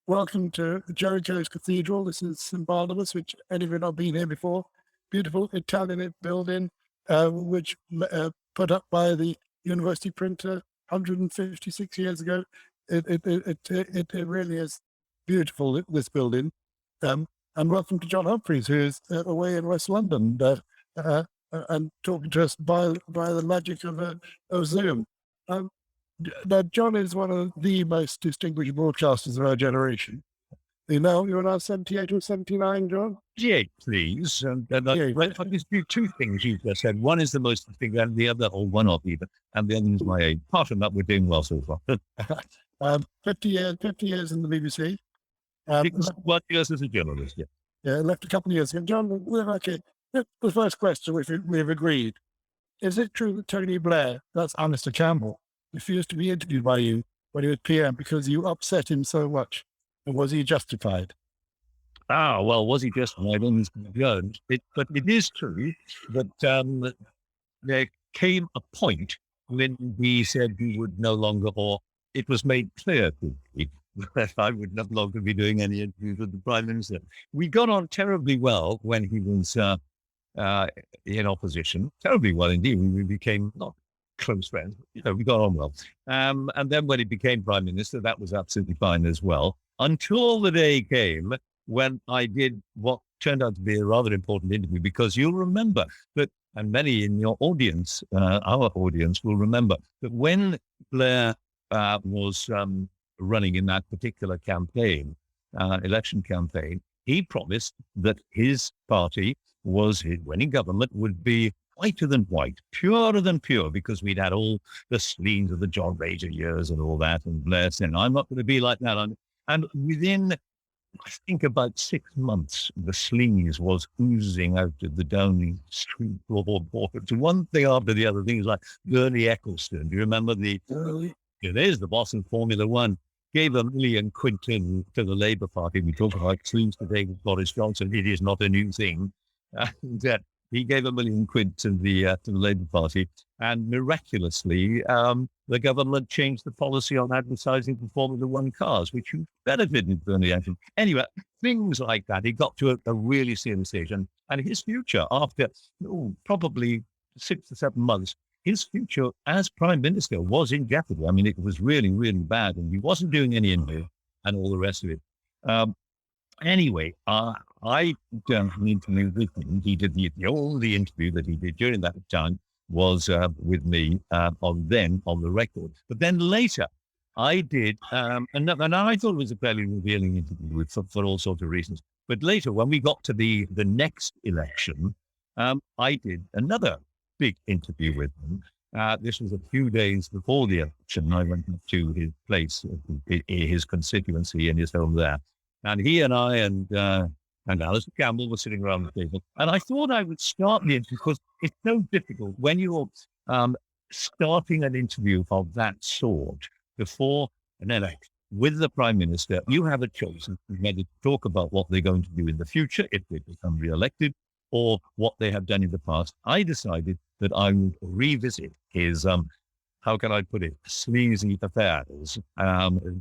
welcome to Jericho's Cathedral. This is St. Barnabas, which any of you not been here before. Beautiful Italian building, which put up by the university printer 156 years ago. It really is beautiful, this building. And welcome to John Humphrys, who is away in West London and talking to us by the magic of Zoom. Now, John is one of the most distinguished broadcasters of our generation. You're now 78 or 79, John? Yeah, please. I dispute two things you've just said. One is the most distinct, and the other, or one of either, and the other is my age. Apart from that, we're doing well so far. 50 years in the BBC. What years as a journalist? Yeah. Yeah, left a couple of years ago. John, okay. The first question we've agreed. Is it true that Tony Blair, that's Alistair Campbell, refused to be interviewed by you when he was PM because you upset him so much? And was he justified? Well, was he justified? But it is true that there came a point when he said he would no longer, or it was made clear to me that I would no longer be doing any interviews with the Prime Minister. We got on terribly well when he was in opposition, terribly well indeed. We became not close friends, but, we got on well. And then when he became Prime Minister, that was absolutely fine as well. Until the day came when I did what turned out to be a rather important interview, because you'll remember that, and many in your audience, our audience will remember that when Blair was running in that particular campaign, election campaign, he promised that his party when in government, would be whiter than white, purer than pure, because we'd had all the sleaze of the John Major years and all that. And Blair said, I'm not going to be like that. And within, I think, about 6 months, the sleaze was oozing out of the Downing Street floorboards. One thing after the other, things like Bernie Ecclestone. Do you remember there's the boss in Formula One, gave £1 million to the Labour Party. We talk about sleaze today with Boris Johnson. It is not a new thing. And he gave £1 million to the Labour Party, and miraculously, the government changed the policy on advertising for Formula One cars, which benefited Bernie Ecclestone. Anyway, things like that. He got to a really serious stage, and his future after probably 6 to 7 months, his future as Prime Minister was in jeopardy. I mean, it was really, really bad, and he wasn't doing any interview and all the rest of it. Anyway, I don't need to move with him. He did the only interview that he did during that time was with me on the record. But then later, I did, and I thought it was a fairly revealing interview for all sorts of reasons. But later, when we got to the next election, I did another big interview with him. This was a few days before the election. I went to his place, his constituency, in his home there. And he and I and Alistair Campbell were sitting around the table. And I thought I would start the interview because it's so difficult when you're starting an interview of that sort before an election with the Prime Minister. You have a choice of whether to talk about what they're going to do in the future if they become re-elected, or what they have done in the past. I decided that I would revisit his, how can I put it, sleazy affairs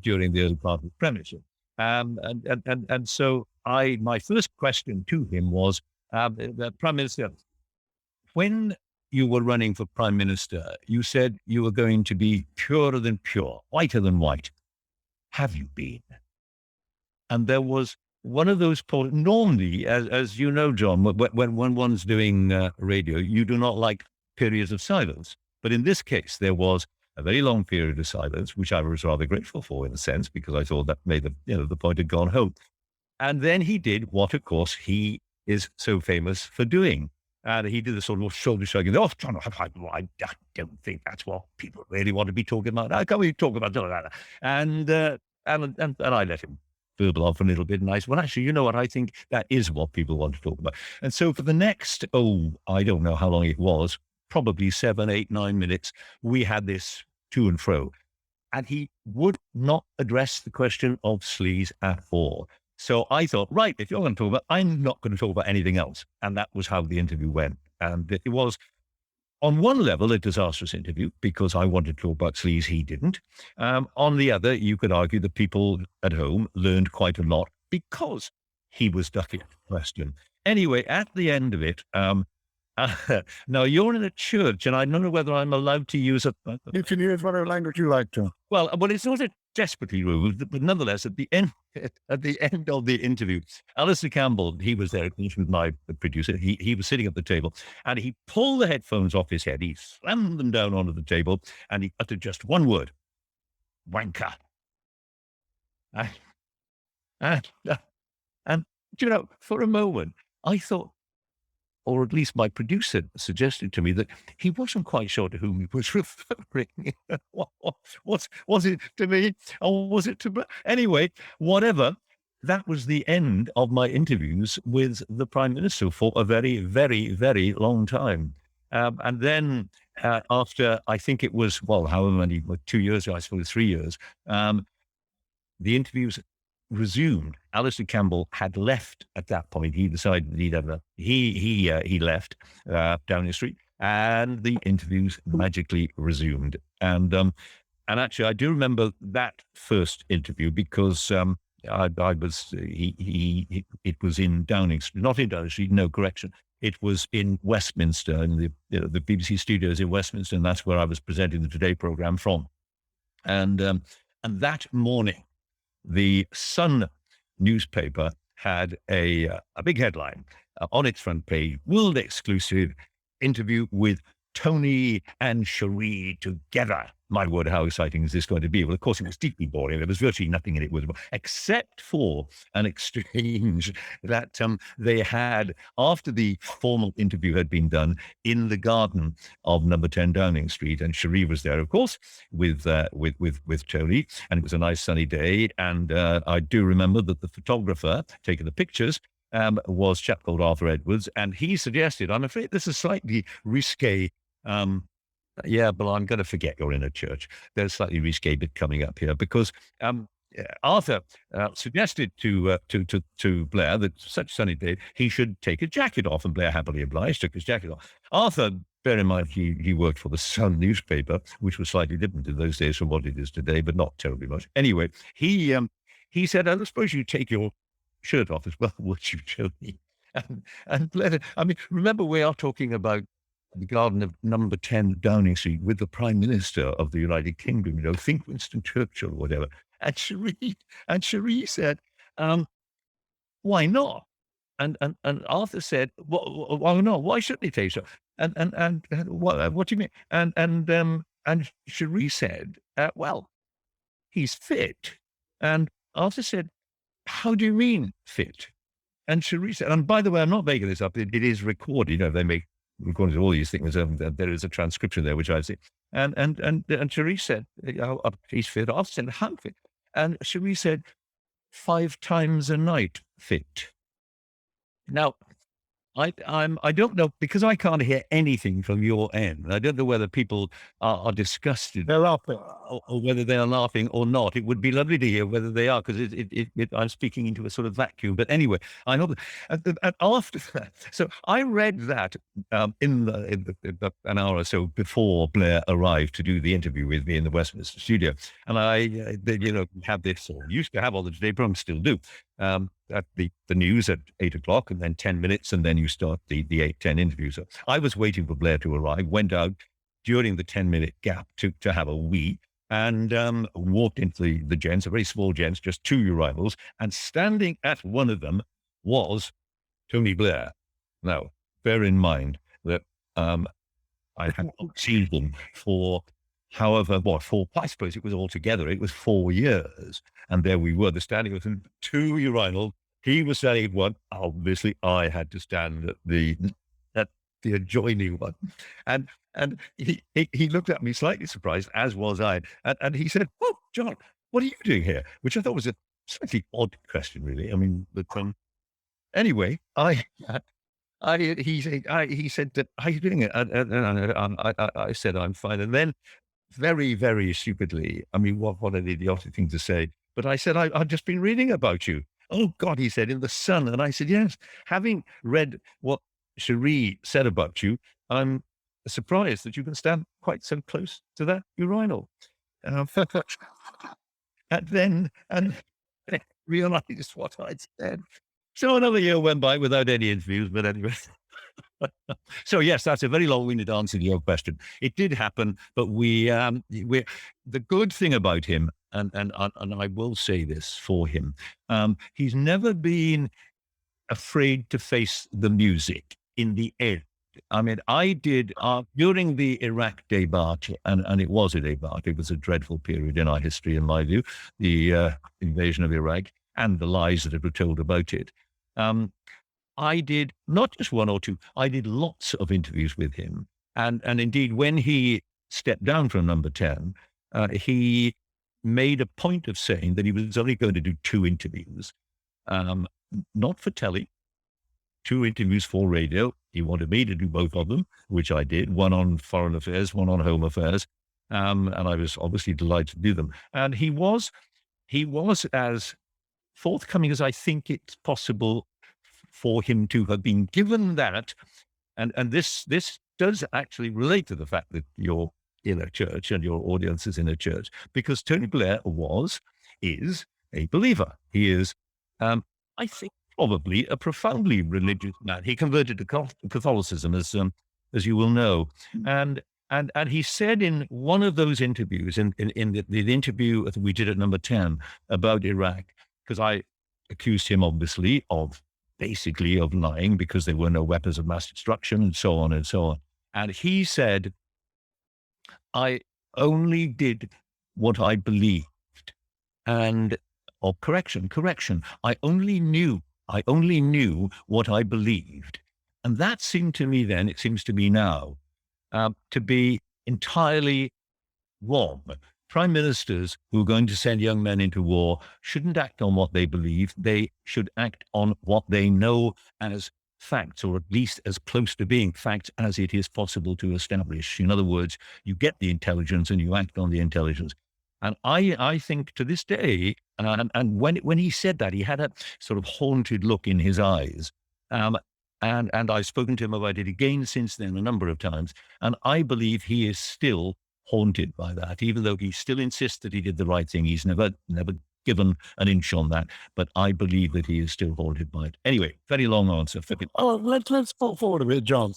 during the early part of the premiership. And so my first question to him was, the Prime Minister, when you were running for Prime Minister, you said you were going to be purer than pure, whiter than white. Have you been? And there was one of those normally, as you know, John, when one's doing radio, you do not like periods of silence. But in this case, there was a very long period of silence, which I was rather grateful for in a sense, because I thought that made the point had gone home. And then he did what, of course, he is so famous for doing. And he did the sort of shoulder shrugging. Oh, John, I don't think that's what people really want to be talking about. How can we talk about that? And I let him burble off a little bit. And I said, well, actually, you know what? I think that is what people want to talk about. And so for the next, I don't know how long it was, probably 7, 8, 9 minutes, we had this to and fro. And he would not address the question of sleaze at all. So I thought, right, if you're going to talk about, I'm not going to talk about anything else. And that was how the interview went. And it was on one level, a disastrous interview because I wanted to talk about sleaze, he didn't. On the other, you could argue that people at home learned quite a lot because he was ducking the question. Anyway, at the end of it, now you're in a church, and I don't know whether I'm allowed to use You can use whatever language you like to. well, it's not a desperately rude, but nonetheless, at the end of the interview, Alistair Campbell, he was there, he was my producer. He was sitting at the table, and he pulled the headphones off his head. He slammed them down onto the table, and he uttered just one word: "Wanker." And, and, and you know, for a moment, I thought, or at least my producer suggested to me, that he wasn't quite sure to whom he was referring. Was it to me or was it to... Anyway, whatever. That was the end of my interviews with the Prime Minister for a very, very, very long time. And then after, I think it was, well, however many, 2 years, I suppose 3 years, the interviews resumed. Alistair Campbell had left at that point. He decided that he'd have he left down the street, and the interviews magically resumed. And actually, I do remember that first interview because I was it was in Downing Street, not in Downing Street. No, correction. It was in Westminster, in the BBC studios in Westminster, and that's where I was presenting the Today programme from. And that morning, the Sun newspaper had a big headline on its front page: world exclusive interview with Tony and Cherie together. My word, how exciting is this going to be? Well, of course, it was deeply boring. There was virtually nothing in it, except for an exchange that they had after the formal interview had been done in the garden of number 10 Downing Street. And Cherie was there, of course, with Tony. And it was a nice sunny day. And I do remember that the photographer taking the pictures was a chap called Arthur Edwards. And he suggested, I'm afraid this is slightly risque. Yeah, but I'm going to forget you're in a church. There's a slightly risque bit coming up here because Arthur suggested to Blair that such a sunny day he should take a jacket off, and Blair happily obliged, took his jacket off. Arthur, bear in mind, he worked for the Sun newspaper, which was slightly different in those days from what it is today, but not terribly much. Anyway, he said, I suppose you take your shirt off as well, would you, Tony? And Blair, I mean, remember, we are talking about the garden of number 10 Downing Street with the Prime Minister of the United Kingdom, think Winston Churchill or whatever. And Cherie said, why not? And Arthur said, why not? Why shouldn't he take so? And what do you mean? And Cherie said, well, he's fit. And Arthur said, how do you mean fit? And Cherie said, and by the way, I'm not making this up. It is recorded. They make recordings of all these things. There is a transcription there, which I've seen. And Cherie said, he's fit. Arthur said, how fit? And Cherie said, 5 times a night fit. Now, I don't know, because I can't hear anything from your end. I don't know whether people are disgusted. They're laughing. Or whether they are laughing or not. It would be lovely to hear whether they are, because I'm speaking into a sort of vacuum. But anyway, I hope. And after that, so I read that in an hour or so before Blair arrived to do the interview with me in the Westminster studio, and I have this, or used to have all the Today programs, still do. At the news at 8 o'clock, and then 10 minutes, and then you start the 8:10 interview. So I was waiting for Blair to arrive, went out during the 10-minute gap to have a wee, and walked into the gents, a very small gents, just 2 urinals, and standing at one of them was Tony Blair. Now, bear in mind that I had not seen him for I suppose it was altogether, it was 4 years. And there we were, the standing was in 2 urinals. He was standing at one. Obviously, I had to stand at the adjoining one. And he looked at me slightly surprised, as was I. And he said, "Oh, John, what are you doing here?" Which I thought was a slightly odd question, really. I mean, but anyway, he said, "How are you doing it?" And I said, "I'm fine." And then, very, very stupidly, I mean, what an idiotic thing to say, but I said, I've just been reading about you. Oh, God, he said, in the Sun. And I said, yes, having read what Cherie said about you, I'm surprised that you can stand quite so close to that urinal. Um, and then realized what I'd said. So another year went by without any interviews, but anyway. So yes, that's a very long-winded answer to your question. It did happen, but we the good thing about him, and I will say this for him, he's never been afraid to face the music in the end. I mean, I did during the Iraq debacle, and it was a debacle. It was a dreadful period in our history, in my view, the invasion of Iraq and the lies that were told about it. I did not just one or two, I did lots of interviews with him. And indeed, when he stepped down from number 10, he made a point of saying that he was only going to do 2 interviews, not for telly, 2 interviews for radio. He wanted me to do both of them, which I did, one on foreign affairs, one on home affairs. And I was obviously delighted to do them. And he was as forthcoming as I think it's possible for him to have been, given that, and this does actually relate to the fact that you're in a church and your audience is in a church, because Tony Blair is a believer. He is, I think, probably a profoundly religious man. He converted to Catholicism, as you will know, and he said in one of those interviews, in the interview that we did at number 10 about Iraq, because I accused him obviously of lying because there were no weapons of mass destruction and so on and so on. And he said, I only did what I believed. Correction. I only knew what I believed. And that seemed to me then, it seems to me now, to be entirely wrong. Prime ministers who are going to send young men into war shouldn't act on what they believe. They should act on what they know as facts, or at least as close to being facts as it is possible to establish. In other words, you get the intelligence and you act on the intelligence. And I think to this day, and when he said that, he had a sort of haunted look in his eyes. And I've spoken to him about it again since then a number of times. And I believe he is still haunted by that, even though he still insists that he did the right thing. He's never given an inch on that, but I believe that he is still haunted by it. Anyway, very long answer. Oh, let's put forward a bit, John.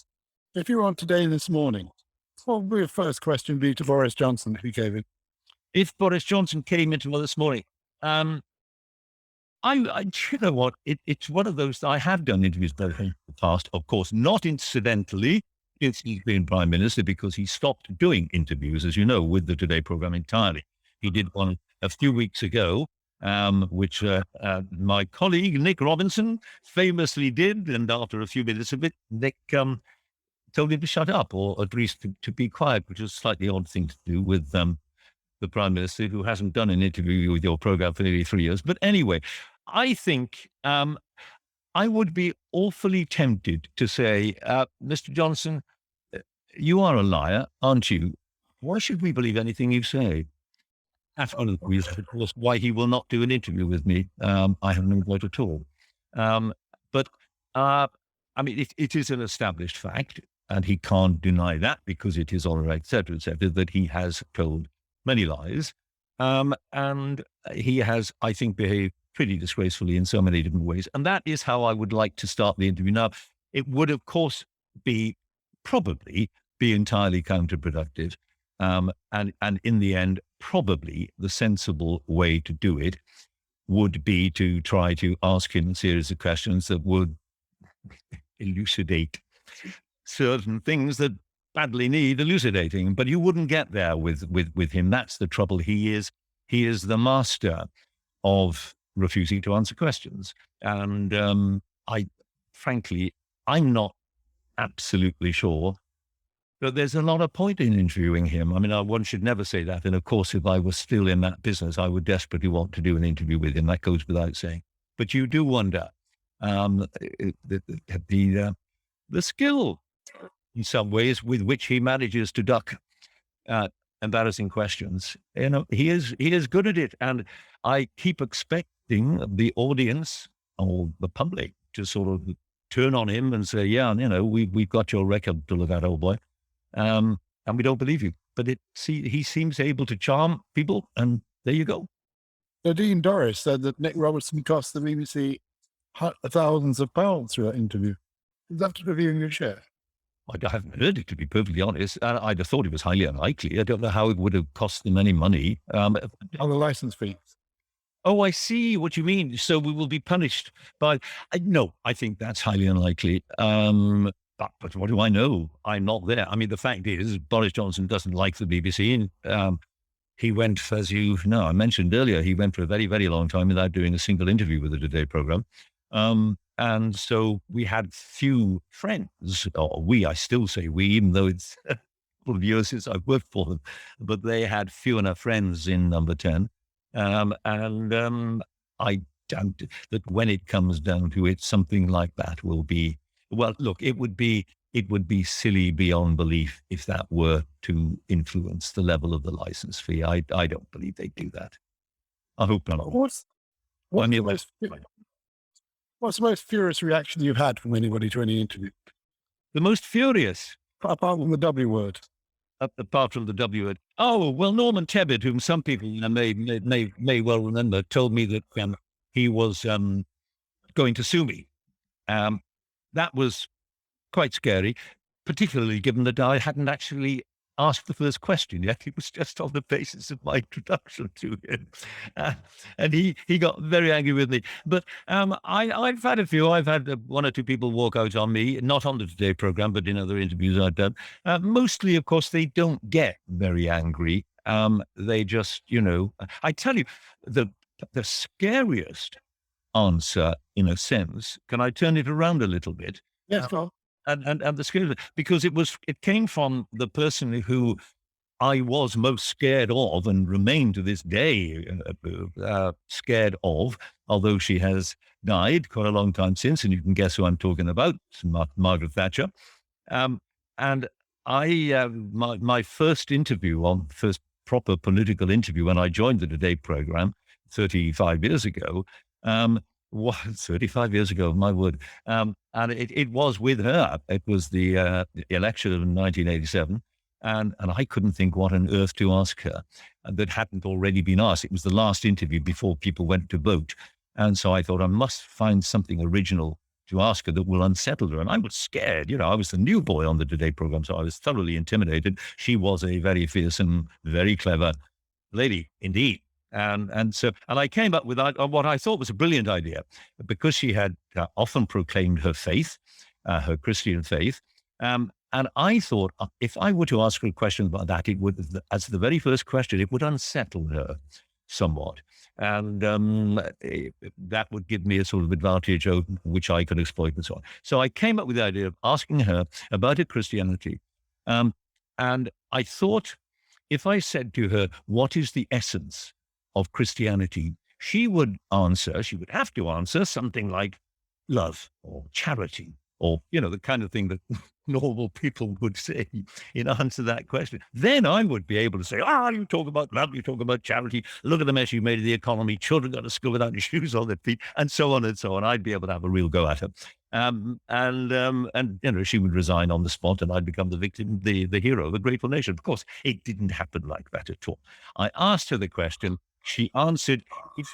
If you were on Today this morning, what would your first question be to Boris Johnson if he came in? If Boris Johnson came into this morning, I you know what? It's one of those. I have done interviews with him in the past, of course, not incidentally, since he's been prime minister, because he stopped doing interviews, as you know, with the Today program entirely. He did one a few weeks ago, which my colleague Nick Robinson famously did, and after a few minutes of it, Nick told him to shut up, or at least to be quiet, which is a slightly odd thing to do with the prime minister, who hasn't done an interview with your program for nearly 3 years. But anyway, I think I would be awfully tempted to say, Mr. Johnson, you are a liar, aren't you? Why should we believe anything you say? That's one of the reasons, of course, why he will not do an interview with me. I have no vote at all. But I mean, it is an established fact, and he can't deny that, because it is all right, et cetera, that he has told many lies. And he has, I think, behaved pretty disgracefully in so many different ways. And that is how I would like to start the interview. Now, it would, of course, probably be entirely counterproductive. And in the end, probably the sensible way to do it would be to try to ask him a series of questions that would elucidate certain things that badly need elucidating. But you wouldn't get there with him. That's the trouble. He is the master of refusing to answer questions. And I'm not absolutely sure that there's a lot of point in interviewing him. I mean, one should never say that. And of course, if I was still in that business, I would desperately want to do an interview with him. That goes without saying. But you do wonder the skill, in some ways, with which he manages to duck embarrassing questions. You know, he is good at it. And I keep expecting the audience or the public to sort of turn on him and say, yeah, you know, we've got your record to look at, old boy. and we don't believe you. But he seems able to charm people, and there you go. Nadine Dorris said that Nick Robertson cost the BBC thousands of pounds through that interview. Is that to review your share? I haven't heard it, to be perfectly honest. I'd have thought it was highly unlikely. I don't know how it would have cost them any money. On the license fees. Oh, I see what you mean. So we will be punished by. No, I think that's highly unlikely. But what do I know? I'm not there. I mean, the fact is, Boris Johnson doesn't like the BBC. And he went, as I mentioned earlier, he went for a very, very long time without doing a single interview with the Today programme. And so we had few friends, or I still say we, even though it's a couple of years since I've worked for them, but they had few enough friends in Number 10. I doubt that when it comes down to it, something like that will be, well, look, it would be silly beyond belief if that were to influence the level of the license fee. I don't believe they'd do that. I hope not. What's the most furious reaction you've had from anybody to any interview? The most furious? Apart from the W word. Apart from the W word. Oh, well, Norman Tebbit, whom some people may well remember, told me that he was going to sue me. That was quite scary, particularly given that I hadn't actually asked the first question yet. It was just on the basis of my introduction to him. And he got very angry with me. But I've had a few. I've had one or two people walk out on me, not on the Today programme, but in other interviews I've done. Mostly, of course, they don't get very angry. They just, I tell you, the scariest answer, in a sense, can I turn it around a little bit? Yes, go. And the scary, because it came from the person who I was most scared of and remain to this day scared of, although she has died quite a long time since, and you can guess who I'm talking about, Margaret Thatcher. And my first proper political interview when I joined the Today programme 35 years ago, 35 years ago, my word. And it was with her. It was the election of 1987. And I couldn't think what on earth to ask her that hadn't already been asked. It was the last interview before people went to vote. And so I thought I must find something original to ask her that will unsettle her. And I was scared. I was the new boy on the Today programme, so I was thoroughly intimidated. She was a very fearsome, very clever lady indeed. And I came up with what I thought was a brilliant idea, because she had often proclaimed her faith, her Christian faith. And I thought if I were to ask her a question about that, it would, as the very first question, it would unsettle her somewhat. And that would give me a sort of advantage which I could exploit and so on. So I came up with the idea of asking her about her Christianity. And I thought if I said to her, what is the essence of Christianity, she would have to answer something like love or charity, or, the kind of thing that normal people would say in answer to that question. Then I would be able to say, you talk about love, you talk about charity, look at the mess you made of the economy, children go to school without any shoes on their feet, and so on and so on. I'd be able to have a real go at her. And she would resign on the spot, and I'd become the victim, the hero of a grateful nation. Of course, it didn't happen like that at all. I asked her the question. She answered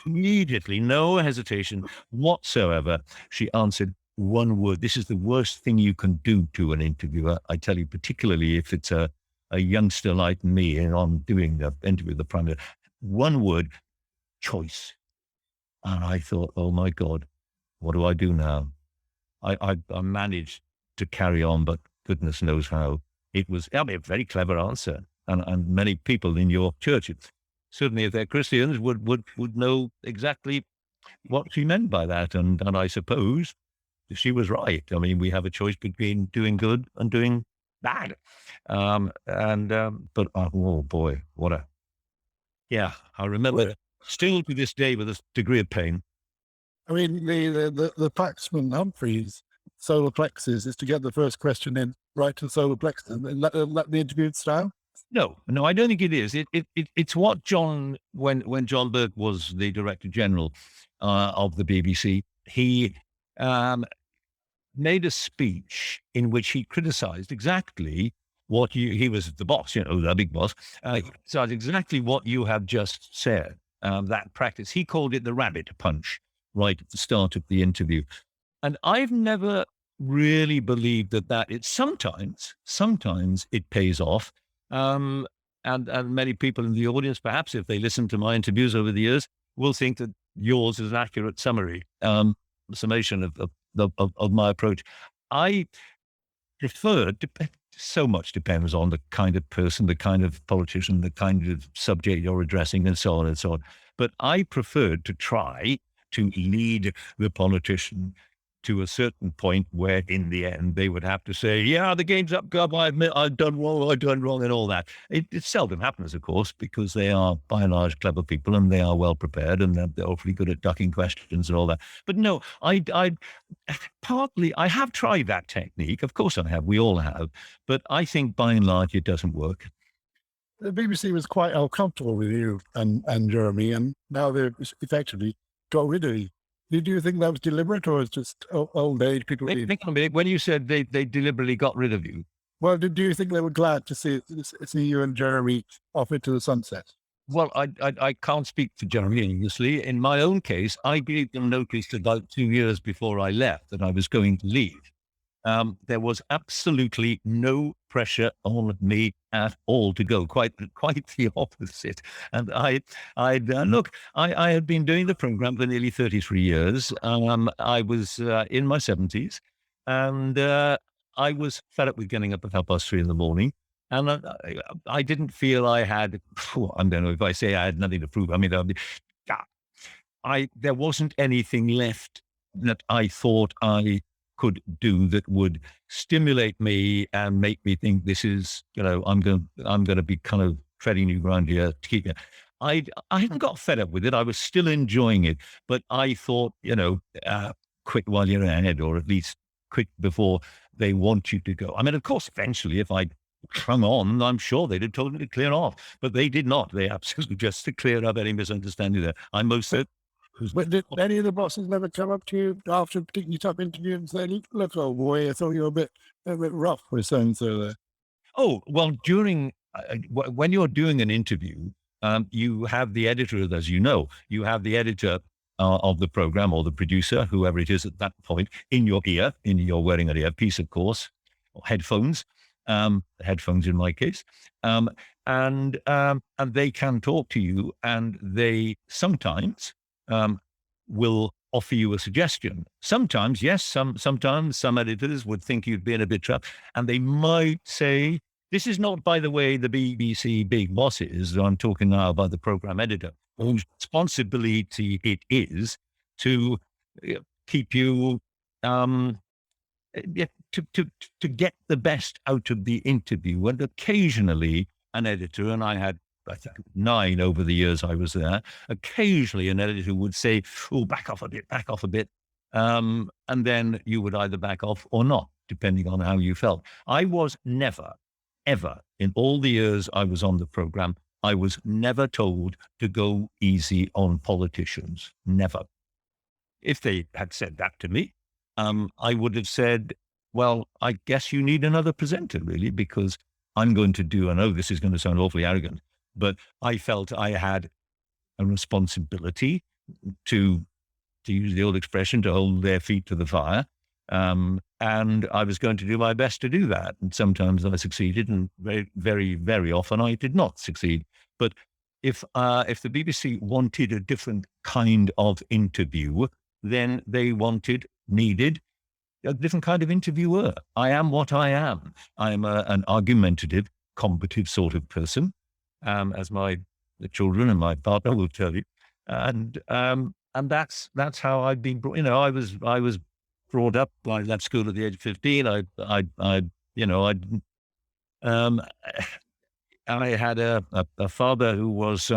immediately, no hesitation whatsoever. She answered one word. This is the worst thing you can do to an interviewer, I tell you, particularly if it's a youngster like me and I'm doing the interview with the Prime Minister. One word: choice. And I thought, oh my God, what do I do now? I managed to carry on, but goodness knows how. It was a very clever answer. And many people in your church, certainly if they're Christians, would know exactly what she meant by that. And I suppose she was right. I mean, we have a choice between doing good and doing bad. But oh boy, I remember still to this day with a degree of pain. I mean, the Paxman Humphrys solar plexus is to get the first question in right to the solar plexus and let the interview style. No, I don't think it is. It's what when John Burke was the Director General of the BBC, he made a speech in which he criticised exactly he was the boss, the big boss. So it's exactly what you have just said. That practice, he called it the rabbit punch right at the start of the interview. And I've never really believed that it's sometimes it pays off. And many people in the audience, perhaps if they listen to my interviews over the years, will think that yours is an accurate summation of my approach. I prefer, so much depends on the kind of person, the kind of politician, the kind of subject you're addressing, and so on and so on. But I preferred to try to lead the politician to a certain point where in the end they would have to say, yeah, the game's up, Gov, I admit I've done wrong and all that. It seldom happens, of course, because they are by and large clever people and they are well prepared and they're awfully good at ducking questions and all that. But no, I have tried that technique. Of course I have. We all have. But I think by and large it doesn't work. The BBC was quite uncomfortable with you and Jeremy, and now they've effectively got rid of you. Do you think that was deliberate, or it's just old age people? Think on a minute. When you said they deliberately got rid of you, well, do you think they were glad to see you and Jeremy off into the sunset? Well, I can't speak for Jeremy, obviously. In my own case, I gave them notice about 2 years before I left that I was going to leave. There was absolutely no pressure on me at all to go. Quite the opposite. And I had been doing the program for nearly 33 years. I was in my 70s, and I was fed up with getting up at 3:30 in the morning. And I didn't feel I had. I don't know if I say I had nothing to prove. I mean, there wasn't anything left that I thought I could do that would stimulate me and make me think this is, I'm going to be kind of treading new ground here to keep it. I hadn't got fed up with it. I was still enjoying it, but I thought, quit while you're ahead, or at least quit before they want you to go. I mean, of course, eventually, if I'd clung on, I'm sure they'd have told me to clear off, but they did not. They absolutely just to clear up any misunderstanding there. I'm most certain. But did any of the bosses never come up to you after a particularly tough interview and say, look, old boy, I thought you were a bit rough with so-and-so there? Oh, well, when you're doing an interview, you have the editor, as you know, you have the editor of the program, or the producer, whoever it is at that point, in your ear, you're wearing an earpiece, of course, or headphones in my case. And they can talk to you, and they sometimes will offer you a suggestion. Sometimes, yes, sometimes some editors would think you'd been a bit trapped, and they might say, this is not, by the way, the BBC big bosses. I'm talking now about the program editor, whose responsibility it is to keep you, to get the best out of the interview. And occasionally an editor, and I had, I think, 9 over the years I was there, occasionally an editor would say, oh, back off a bit. And then you would either back off or not, depending on how you felt. I was never, ever, in all the years I was on the program, I was never told to go easy on politicians. Never. If they had said that to me, I would have said, well, I guess you need another presenter, really, because I'm going to do, I know this is going to sound awfully arrogant, but I felt I had a responsibility to use the old expression, to hold their feet to the fire. And I was going to do my best to do that. And sometimes I succeeded, and very, very, very often I did not succeed. But if the BBC wanted a different kind of interview, then they needed a different kind of interviewer. I am what I am. I'm an argumentative, combative sort of person, as the children and my partner will tell you. And that's how I've been brought. I was brought up. I left school at the age of 15. I had a father who was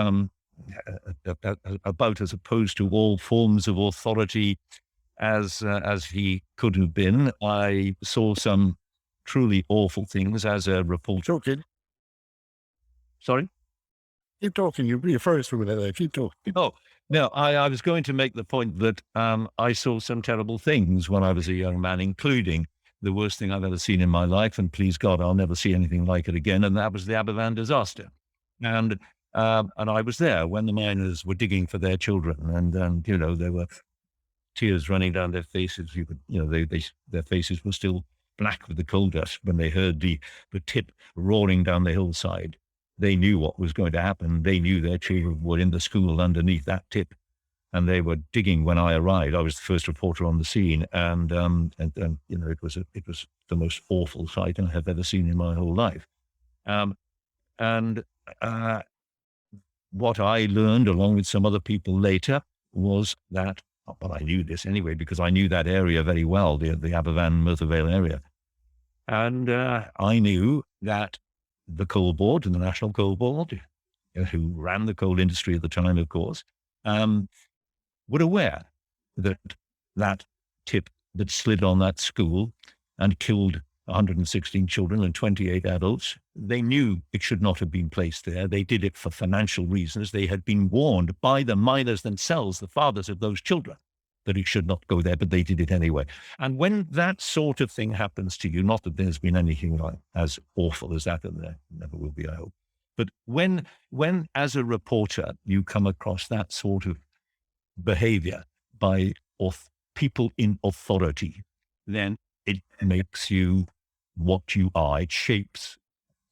about as opposed to all forms of authority as he could have been. I saw some truly awful things as a reporter. Talking. Sorry? Keep talking. You're first from there. Keep talking. Oh, no, I was going to make the point that I saw some terrible things when I was a young man, including the worst thing I've ever seen in my life, and please God, I'll never see anything like it again. And that was the Aberfan disaster. And I was there when the miners were digging for their children, and there were tears running down their faces. Their faces were still black with the coal dust when they heard the tip roaring down the hillside. They knew what was going to happen. They knew their children were in the school underneath that tip, and they were digging when I arrived. I was the first reporter on the scene, and it was the most awful sight I have ever seen in my whole life. And what I learned, along with some other people later, was that, well, I knew this anyway because I knew that area very well, the Aberfan Merthyr Vale area, and I knew that the Coal Board and the National Coal Board, who ran the coal industry at the time, of course, were aware that tip that slid on that school and killed 116 children and 28 adults, they knew it should not have been placed there. They did it for financial reasons. They had been warned by the miners themselves, the fathers of those children, that it should not go there, but they did it anyway. And when that sort of thing happens to you, not that there's been anything like as awful as that, and there never will be, I hope, but when as a reporter you come across that sort of behavior by people in authority, then it makes you what you are. It shapes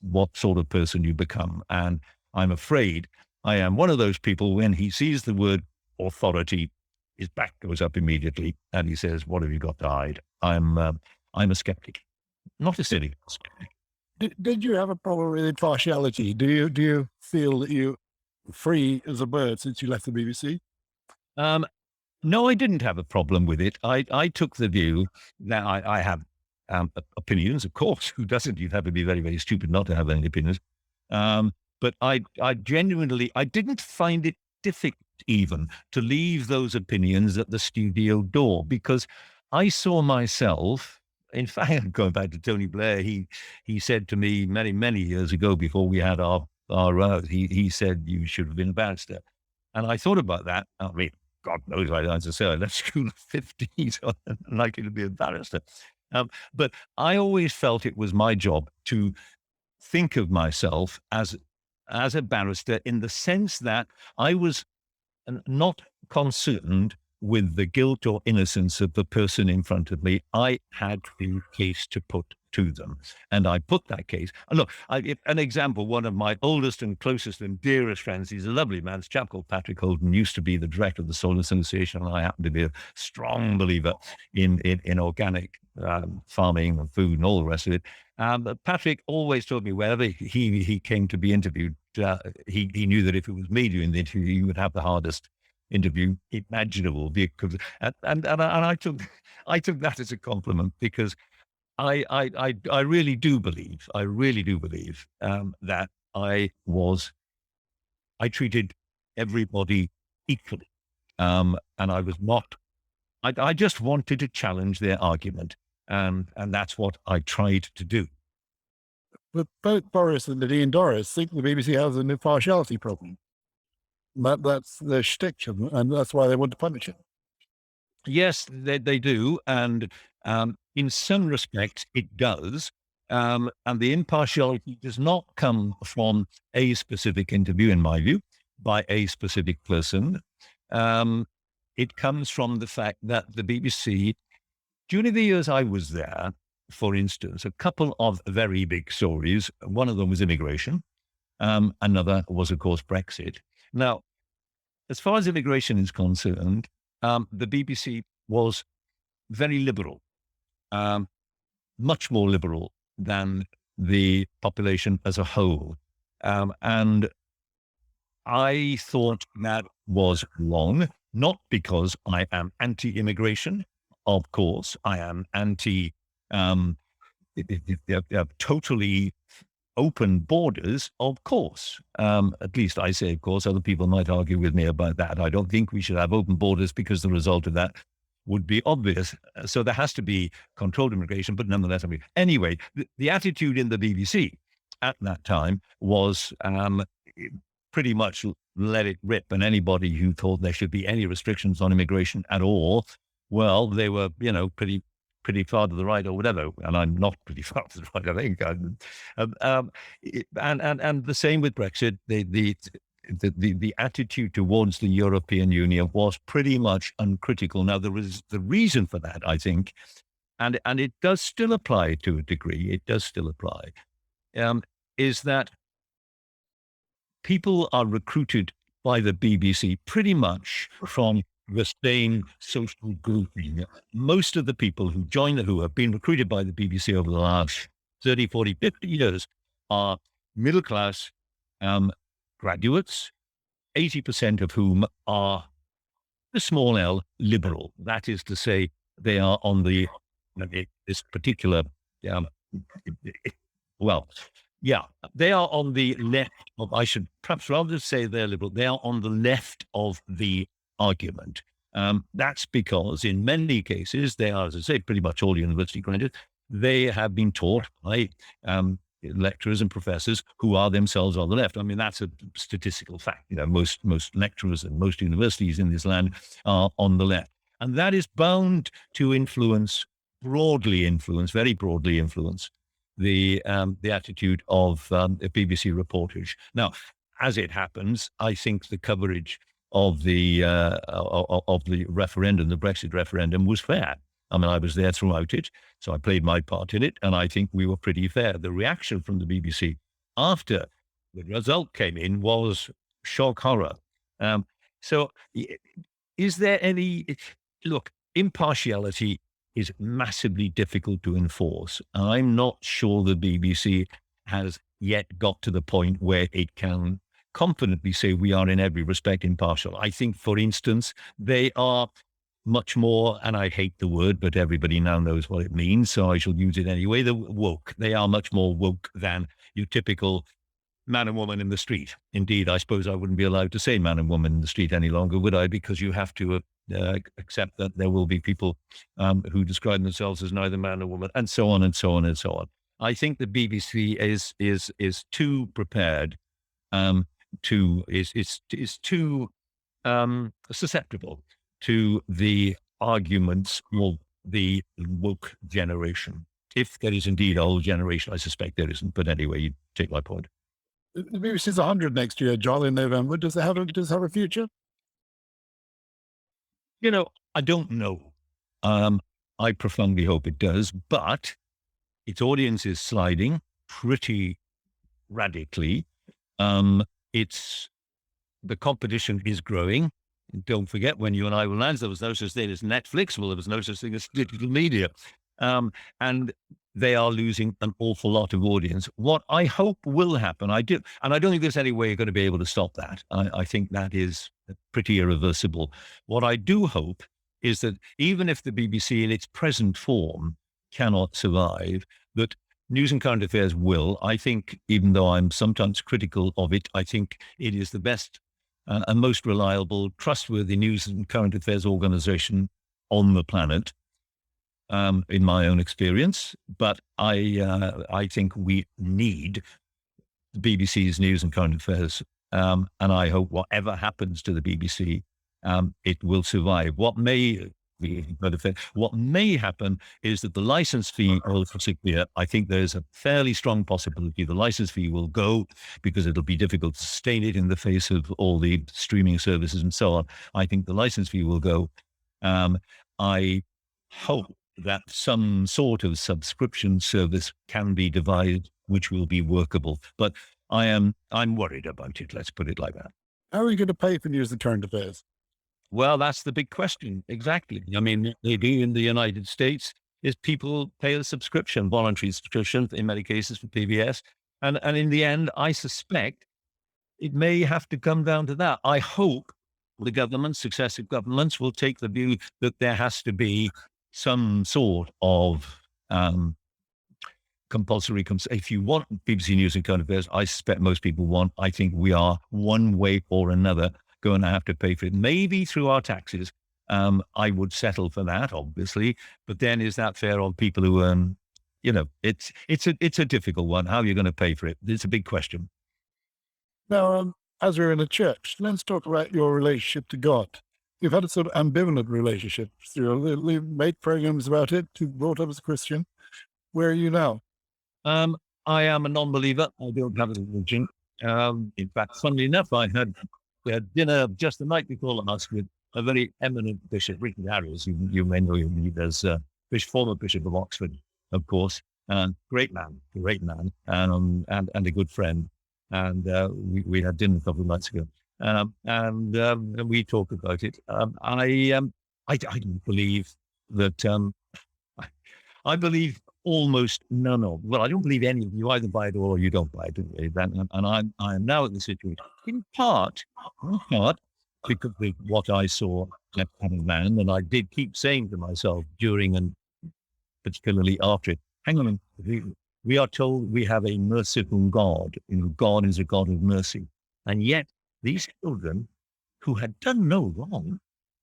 what sort of person you become. And I'm afraid I am one of those people, when he sees the word authority, his back goes up immediately and he says, "What have you got to hide?" I'm a skeptic, not a cynic. Did you have a problem with impartiality? Do you feel that you're free as a bird since you left the BBC? No, I didn't have a problem with it. I took the view that I have opinions, of course. Who doesn't? You'd have to be very, very stupid not to have any opinions. But I genuinely, I didn't find it difficult even to leave those opinions at the studio door, because I saw myself. In fact, going back to Tony Blair, he said to me many, many years ago, before we had our he said, "You should have been a barrister." And I thought about that. I mean, God knows, as I say, I left school at 15, so I'm unlikely to be a barrister. But I always felt it was my job to think of myself as a barrister, in the sense that I was not concerned with the guilt or innocence of the person in front of me. I had a case to put to them, and I put that case. And look, an example, one of my oldest and closest and dearest friends, he's a lovely man, it's a chap called Patrick Holden, used to be the director of the Soil Association, and I happen to be a strong believer in organic farming and food and all the rest of it. Patrick always told me wherever he came to be interviewed, he knew that if it was me doing the interview, he would have the hardest interview imaginable, because and I took that as a compliment, because I really do believe that I treated everybody equally, and I was not. I just wanted to challenge their argument, and that's what I tried to do. But both Boris and Nadine Dorris think the BBC has an impartiality problem. That's their shtick, and that's why they want to punish it. Yes, they do, and in some respects it does. And the impartiality does not come from a specific interview, in my view, by a specific person. It comes from the fact that the BBC, during the years I was there, for instance, a couple of very big stories. One of them was immigration. Another was, of course, Brexit. Now, as far as immigration is concerned, the BBC was very liberal, much more liberal than the population as a whole. And I thought that was wrong, not because I am anti-immigration. Of course, I am anti totally open borders, of course. At least I say, of course. Other people might argue with me about that. I don't think we should have open borders, because the result of that would be obvious. So there has to be controlled immigration, but nonetheless, I mean, anyway, the attitude in the BBC at that time was pretty much let it rip. And anybody who thought there should be any restrictions on immigration at all, well, they were, pretty pretty far to the right or whatever, and I'm not pretty far to the right, I think. And the same with Brexit. The attitude towards the European Union was pretty much uncritical. Now, there is the reason for that, I think, and it does still apply to a degree. It does still apply, is that people are recruited by the BBC pretty much from the same social grouping. Most of the people who have been recruited by the BBC over the last 30, 40, 50 years are middle class graduates, 80% of whom are the small L liberal. That is to say, they are on this particular, they are on the left of, I should perhaps rather say they're liberal, they are on the left of the argument. That's because in many cases, they are, as I say, pretty much all university graduates. They have been taught by lecturers and professors who are themselves on the left. I mean, that's a statistical fact. Most lecturers and most universities in this land are on the left. And that is bound to very broadly influence the attitude of BBC reportage. Now, as it happens, I think the coverage of the referendum, the Brexit referendum, was fair. I mean, I was there throughout it, so I played my part in it, and I think we were pretty fair. The reaction from the BBC after the result came in was shock horror. So is there any... Look, impartiality is massively difficult to enforce. I'm not sure the BBC has yet got to the point where it can confidently say we are in every respect impartial. I think, for instance, they are much more, and I hate the word, but everybody now knows what it means, so I shall use it anyway, the woke. They are much more woke than your typical man and woman in the street. Indeed, I suppose I wouldn't be allowed to say man and woman in the street any longer, would I? Because you have to accept that there will be people who describe themselves as neither man nor woman, and so on and so on and so on. I think the BBC is too prepared, is too susceptible to the arguments of the woke generation. If there is indeed a whole generation, I suspect there isn't. But anyway, you take my point. The BBC's 100 next year, John, in November. Does it have a future? I don't know. I profoundly hope it does, but its audience is sliding pretty radically. The competition is growing. Don't forget, when you and I were lads, there was no such thing as Netflix. Well, there was no such thing as digital media. And they are losing an awful lot of audience. What I hope will happen, and I don't think there's any way you're going to be able to stop that. I think that is pretty irreversible. What I do hope is that even if the BBC in its present form cannot survive, that news and current affairs will. I think, even though I'm sometimes critical of it, I think it is the best and most reliable, trustworthy news and current affairs organization on the planet, in my own experience. But I think we need the BBC's news and current affairs, and I hope whatever happens to the BBC, it will survive. What may happen is that the license fee will disappear. I think there's a fairly strong possibility the license fee will go, because it'll be difficult to sustain it in the face of all the streaming services and so on. I think the license fee will go. I hope that some sort of subscription service can be devised which will be workable. But I'm worried about it. Let's put it like that. How are you going to pay for news and current affairs? Well, that's the big question. Exactly. I mean, what they do in the United States is people pay a subscription, voluntary subscription, in many cases for PBS. And in the end, I suspect it may have to come down to that. I hope the successive governments will take the view that there has to be some sort of compulsory. If you want BBC News and Current Affairs, I suspect most people want, I think we are one way or another going to have to pay for it, maybe through our taxes. I would settle for that, obviously, but then is that fair on people who earn? It's a difficult one. How are you going to pay for it? It's a big question. Now, as we're in a church, let's talk about your relationship to God. you've had a sort of ambivalent relationship. You've made programs about it, you brought up as a Christian. Where are you now? I am a non-believer. I don't have a religion. In fact, funnily enough, we had dinner just the night before last with a very eminent bishop, Richard Harris. You may know him as former Bishop of Oxford, of course. Great man, and a good friend. And we had dinner a couple of nights ago, and we talked about it. I don't believe that. I believe almost none of. Well, I don't believe any of you either buy it or you don't buy it. And I am now at the situation in part because of what I saw at Common Man, and I did keep saying to myself during and particularly after it, hang on, we are told we have a merciful God. God is a God of mercy, and yet these children who had done no wrong,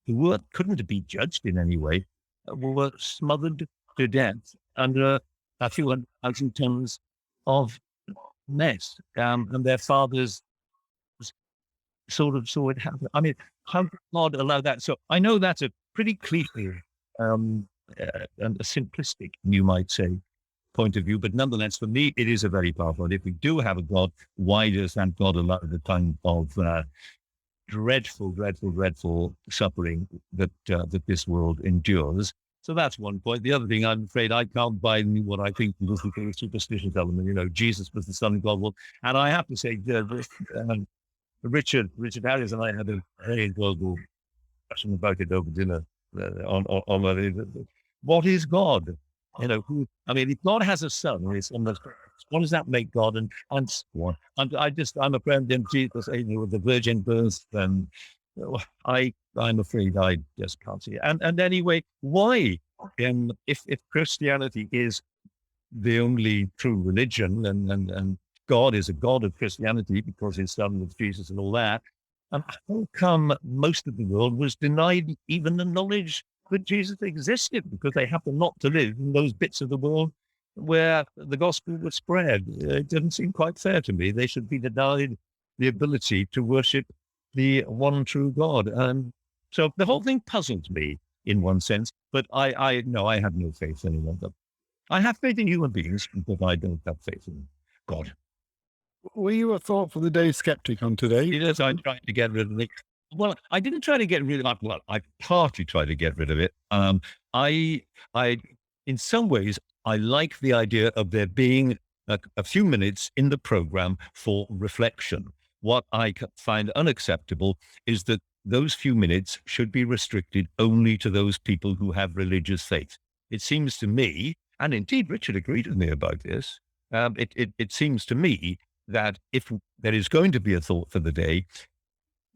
who couldn't be judged in any way, were smothered to death under a few 1,000 tons of mess, and their fathers sort of saw it happen. I mean, how could God allow that? So I know that's a pretty cliche and a simplistic, you might say, point of view, but nonetheless, for me, it is a very powerful. If we do have a God, why does that God allow the kind of dreadful suffering that this world endures? So that's one point. The other thing, I'm afraid I can't buy what I think was the kind of superstitious element. Jesus was the Son of God. Well, and I have to say, Richard Harris and I had a very enjoyable discussion about it over dinner. What is God? If God has a son, what does that make God? And so on. I'm a friend of Jesus, with the virgin birth, and I'm afraid I just can't see it. And anyway, why? If Christianity is the only true religion, and God is a God of Christianity because his son was Jesus and all that, how come most of the world was denied even the knowledge that Jesus existed, because they happen not to live in those bits of the world where the gospel was spread? It doesn't seem quite fair to me. They should be denied the ability to worship the one true God. So the whole thing puzzles me in one sense, but I have no faith any longer. I have faith in human beings, but I don't have faith in God. Were you a Thought for the Day skeptic on today? Yes, I tried to get rid of it. Well, I didn't try to get rid of it. Well, I partly tried to get rid of it. I, in some ways, I like the idea of there being a few minutes in the program for reflection. What I find unacceptable is that those few minutes should be restricted only to those people who have religious faith. It seems to me, and indeed Richard agreed with me about this, it seems to me that if there is going to be a thought for the day,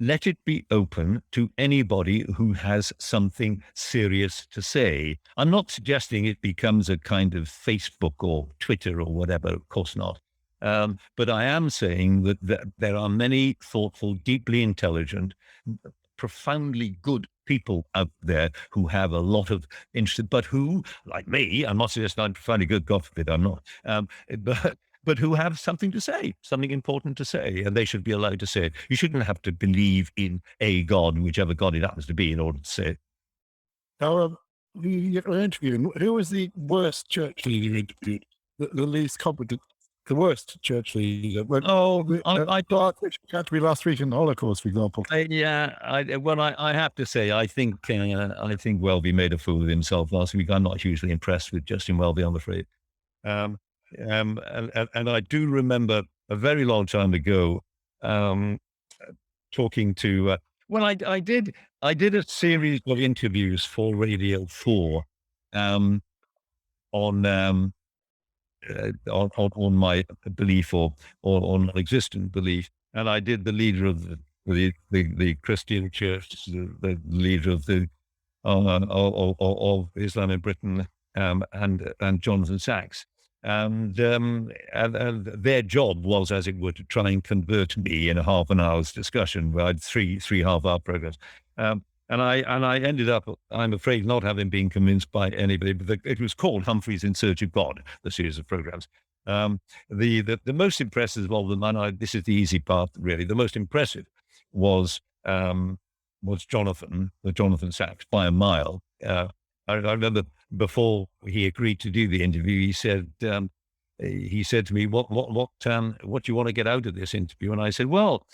let it be open to anybody who has something serious to say. I'm not suggesting it becomes a kind of Facebook or Twitter or whatever, of course not. But I am saying that there are many thoughtful, deeply intelligent, profoundly good people out there who have a lot of interest, but who, like me, I'm not suggesting I'm profoundly good, God forbid I'm not, but who have something to say, something important to say, and they should be allowed to say it. You shouldn't have to believe in a God, whichever God it happens to be, in order to say it. Now, you interviewed, who was the worst church leader you interviewed? The least competent, the worst church leader? I thought it had to be last week in the Holocaust, for example. I have to say, I think Welby made a fool of himself last week. I'm not hugely impressed with Justin Welby, I'm afraid. And I do remember a very long time ago talking to. I did a series of interviews for Radio 4 on my belief or non-existent belief, and I did the leader of the Christian Church, the leader of the of Islam in Britain, and Jonathan Sachs. And their job was, as it were, to try and convert me in a half an hour's discussion. We had three half-hour programs, and I ended up, I'm afraid, not having been convinced by anybody. But it was called Humphrys in Search of God, the series of programs. The most impressive of them, and this is the easy part, really. The most impressive was was Jonathan, the Jonathan Sachs, by a mile. I remember before he agreed to do the interview, he said to me, what do you want to get out of this interview? And I said, well,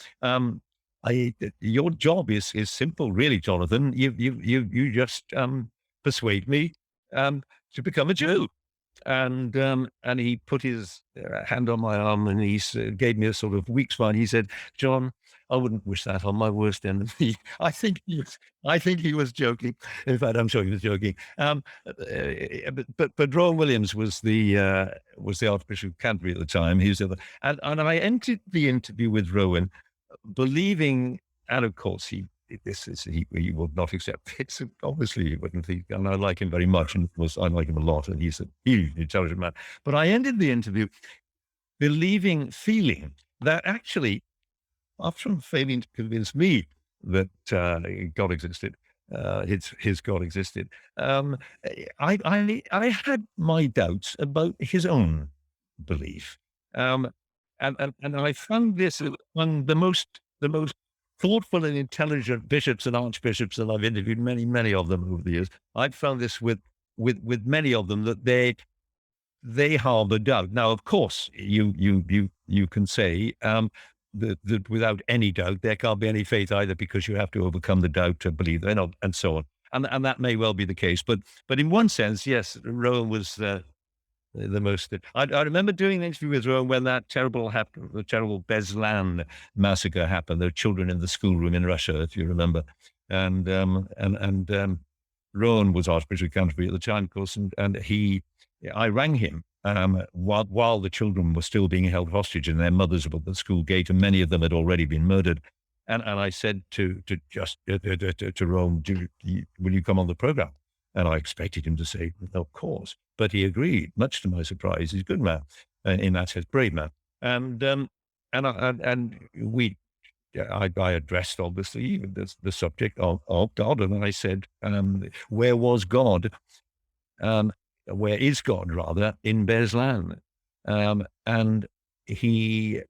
your job is simple, really, Jonathan. You just persuade me to become a Jew. And he put his hand on my arm and he gave me a sort of weak smile. He said, "John, I wouldn't wish that on my worst enemy." I think he was joking. In fact, I'm sure he was joking. But Rowan Williams was the Archbishop of Canterbury at the time. He was and I entered the interview with Rowan, believing, and of course he would not accept it. So obviously he wouldn't. And I like him very much, and of course I like him a lot, and he's a huge intelligent man. But I ended the interview feeling that actually, after him failing to convince me that God existed, his God existed, I had my doubts about his own belief, and I found this among the most thoughtful and intelligent bishops and archbishops, and I've interviewed many of them over the years. I've found this with many of them, that they harbor doubt. Now, of course, you can say that without any doubt there can't be any faith either, because you have to overcome the doubt to believe, and so on. And that may well be the case, but in one sense, yes, Rowan was the most. I remember doing an interview with Rowan when the terrible Beslan massacre happened. There were children in the schoolroom in Russia, if you remember, and Rowan was Archbishop of Canterbury at the time, of course, and I rang him while the children were still being held hostage and their mothers were at the school gate, and many of them had already been murdered. And I said to Rowan, will you come on the program? And I expected him to say, of course. But he agreed, much to my surprise. He's a good man, in that sense, brave man. And I addressed, obviously, the subject of God. And I said, where was God? Where is God, rather, in Beslan? And he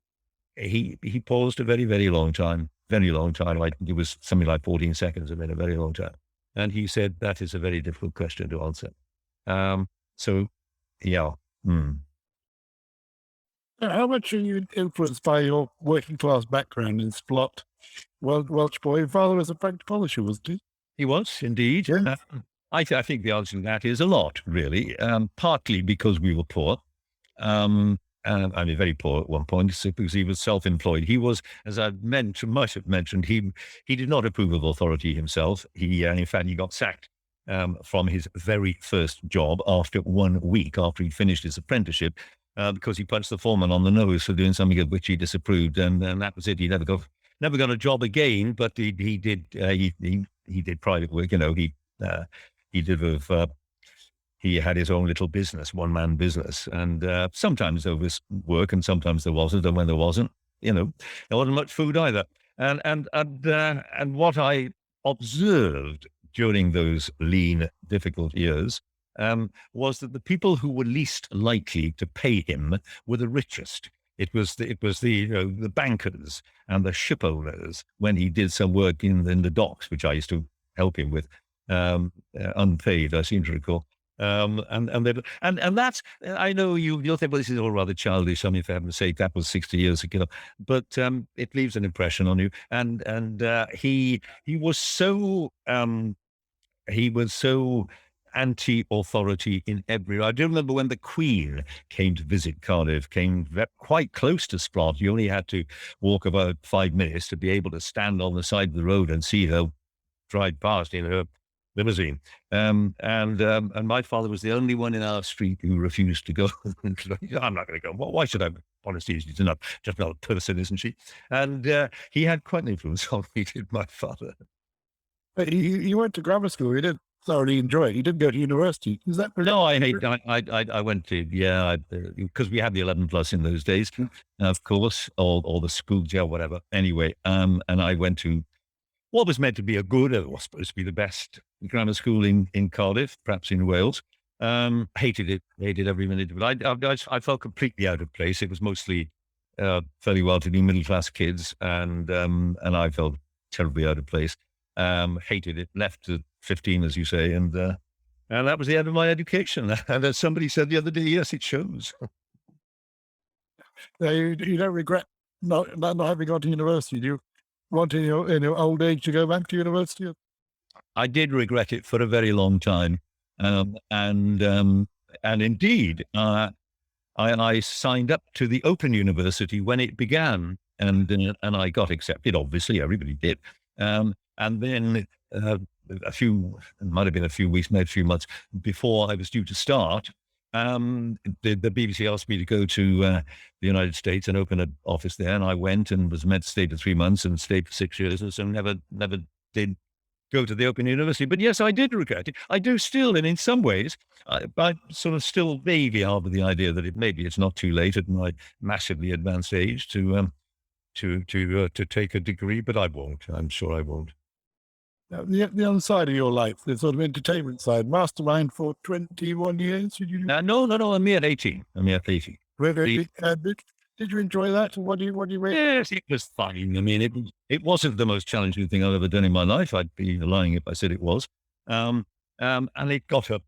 paused a very, very long time. Very long time. I think it was something like 14 seconds, a very long time. And he said, that is a very difficult question to answer. So, yeah. How much are you influenced by your working class background in Splot? Welsh boy. Your father was a bank polisher, wasn't he? He was, indeed. Yeah. I think the answer to that is a lot, really. Partly because we were poor. I mean, very poor at one point, because he was self-employed. He was, as I might have mentioned, he did not approve of authority himself. In fact, he got sacked from his very first job after 1 week after he finished his apprenticeship, because he punched the foreman on the nose for doing something of which he disapproved, and that was it. He never got a job again. But he did private work. He did with. He had his own little business, one-man business, and sometimes there was work, and sometimes there wasn't. And when there wasn't, there wasn't much food either. And what I observed during those lean, difficult years was that the people who were least likely to pay him were the richest. It was the bankers and the ship owners when he did some work in the docks, which I used to help him with, unpaid, I seem to recall. And that's, I know you'll think, well, this is all rather childish. I mean, for heaven's sake, that was 60 years ago, but it leaves an impression on you. And he was so anti-authority in every. I do remember when the Queen came to visit Cardiff, quite close to Splot. You only had to walk about 5 minutes to be able to stand on the side of the road and see her drive past in her limousine. And my father was the only one in our street who refused to go. I'm not going to go. Well, why should I? Honestly, she's just not a person, isn't she? And he had quite an influence on me, did my father. But you went to grammar school. You didn't thoroughly enjoy it. You didn't go to university. Is that No, I went to, because we had the 11 plus in those days, of course, or the school jail, whatever. Anyway, and I went to what was meant to be was supposed to be the best grammar school in Cardiff, perhaps in Wales. Hated it, hated every minute of it. I felt completely out of place. It was mostly fairly well-to-do middle-class kids, and I felt terribly out of place. hated it, left at 15, as you say, and that was the end of my education. And as somebody said the other day, yes, it shows. You don't regret not having gone to university. Do you want in your old age to go back to university? I did regret it for a very long time, and indeed, I signed up to the Open University when it began, and I got accepted. Obviously, everybody did. And then it might have been a few weeks, maybe a few months before I was due to start, the BBC asked me to go to the United States and open an office there, and I went and was meant to stay for 3 months and stayed for 6 years, and so never did go to the Open University. But yes, I did regret it. I do still, and in some ways, I sort of still vaguely harbor the idea that maybe it's not too late at my massively advanced age to take a degree, but I won't. I'm sure I won't. Now, the other side of your life, the sort of entertainment side, mastermind for 21 years. Did you? No. I'm here at 18. I'm here at 18. Did you enjoy that? What do you rate? Yes, it was fine. I mean, it wasn't the most challenging thing I've ever done in my life. I'd be lying if I said it was. And it got a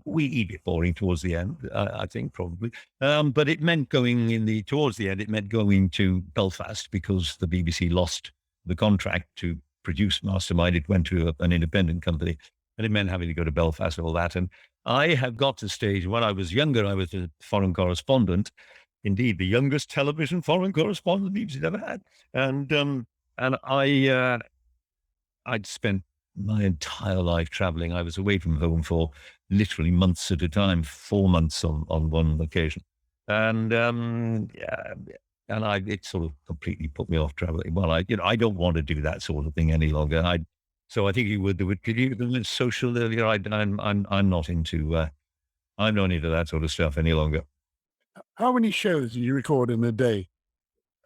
wee bit boring towards the end, I think, probably. But it meant towards the end, it meant going to Belfast because the BBC lost the contract to produce Mastermind. It went to an independent company, and it meant having to go to Belfast and all that. And I have got to the stage when I was younger, I was a foreign correspondent. Indeed, the youngest television foreign correspondent the BBC's ever had. And I'd spent my entire life traveling. I was away from home for literally months at a time, 4 months on one occasion. And it sort of completely put me off traveling. Well, I don't want to do that sort of thing any longer. So I think you would the social earlier. I'm not into that sort of stuff any longer. How many shows do you record in a day?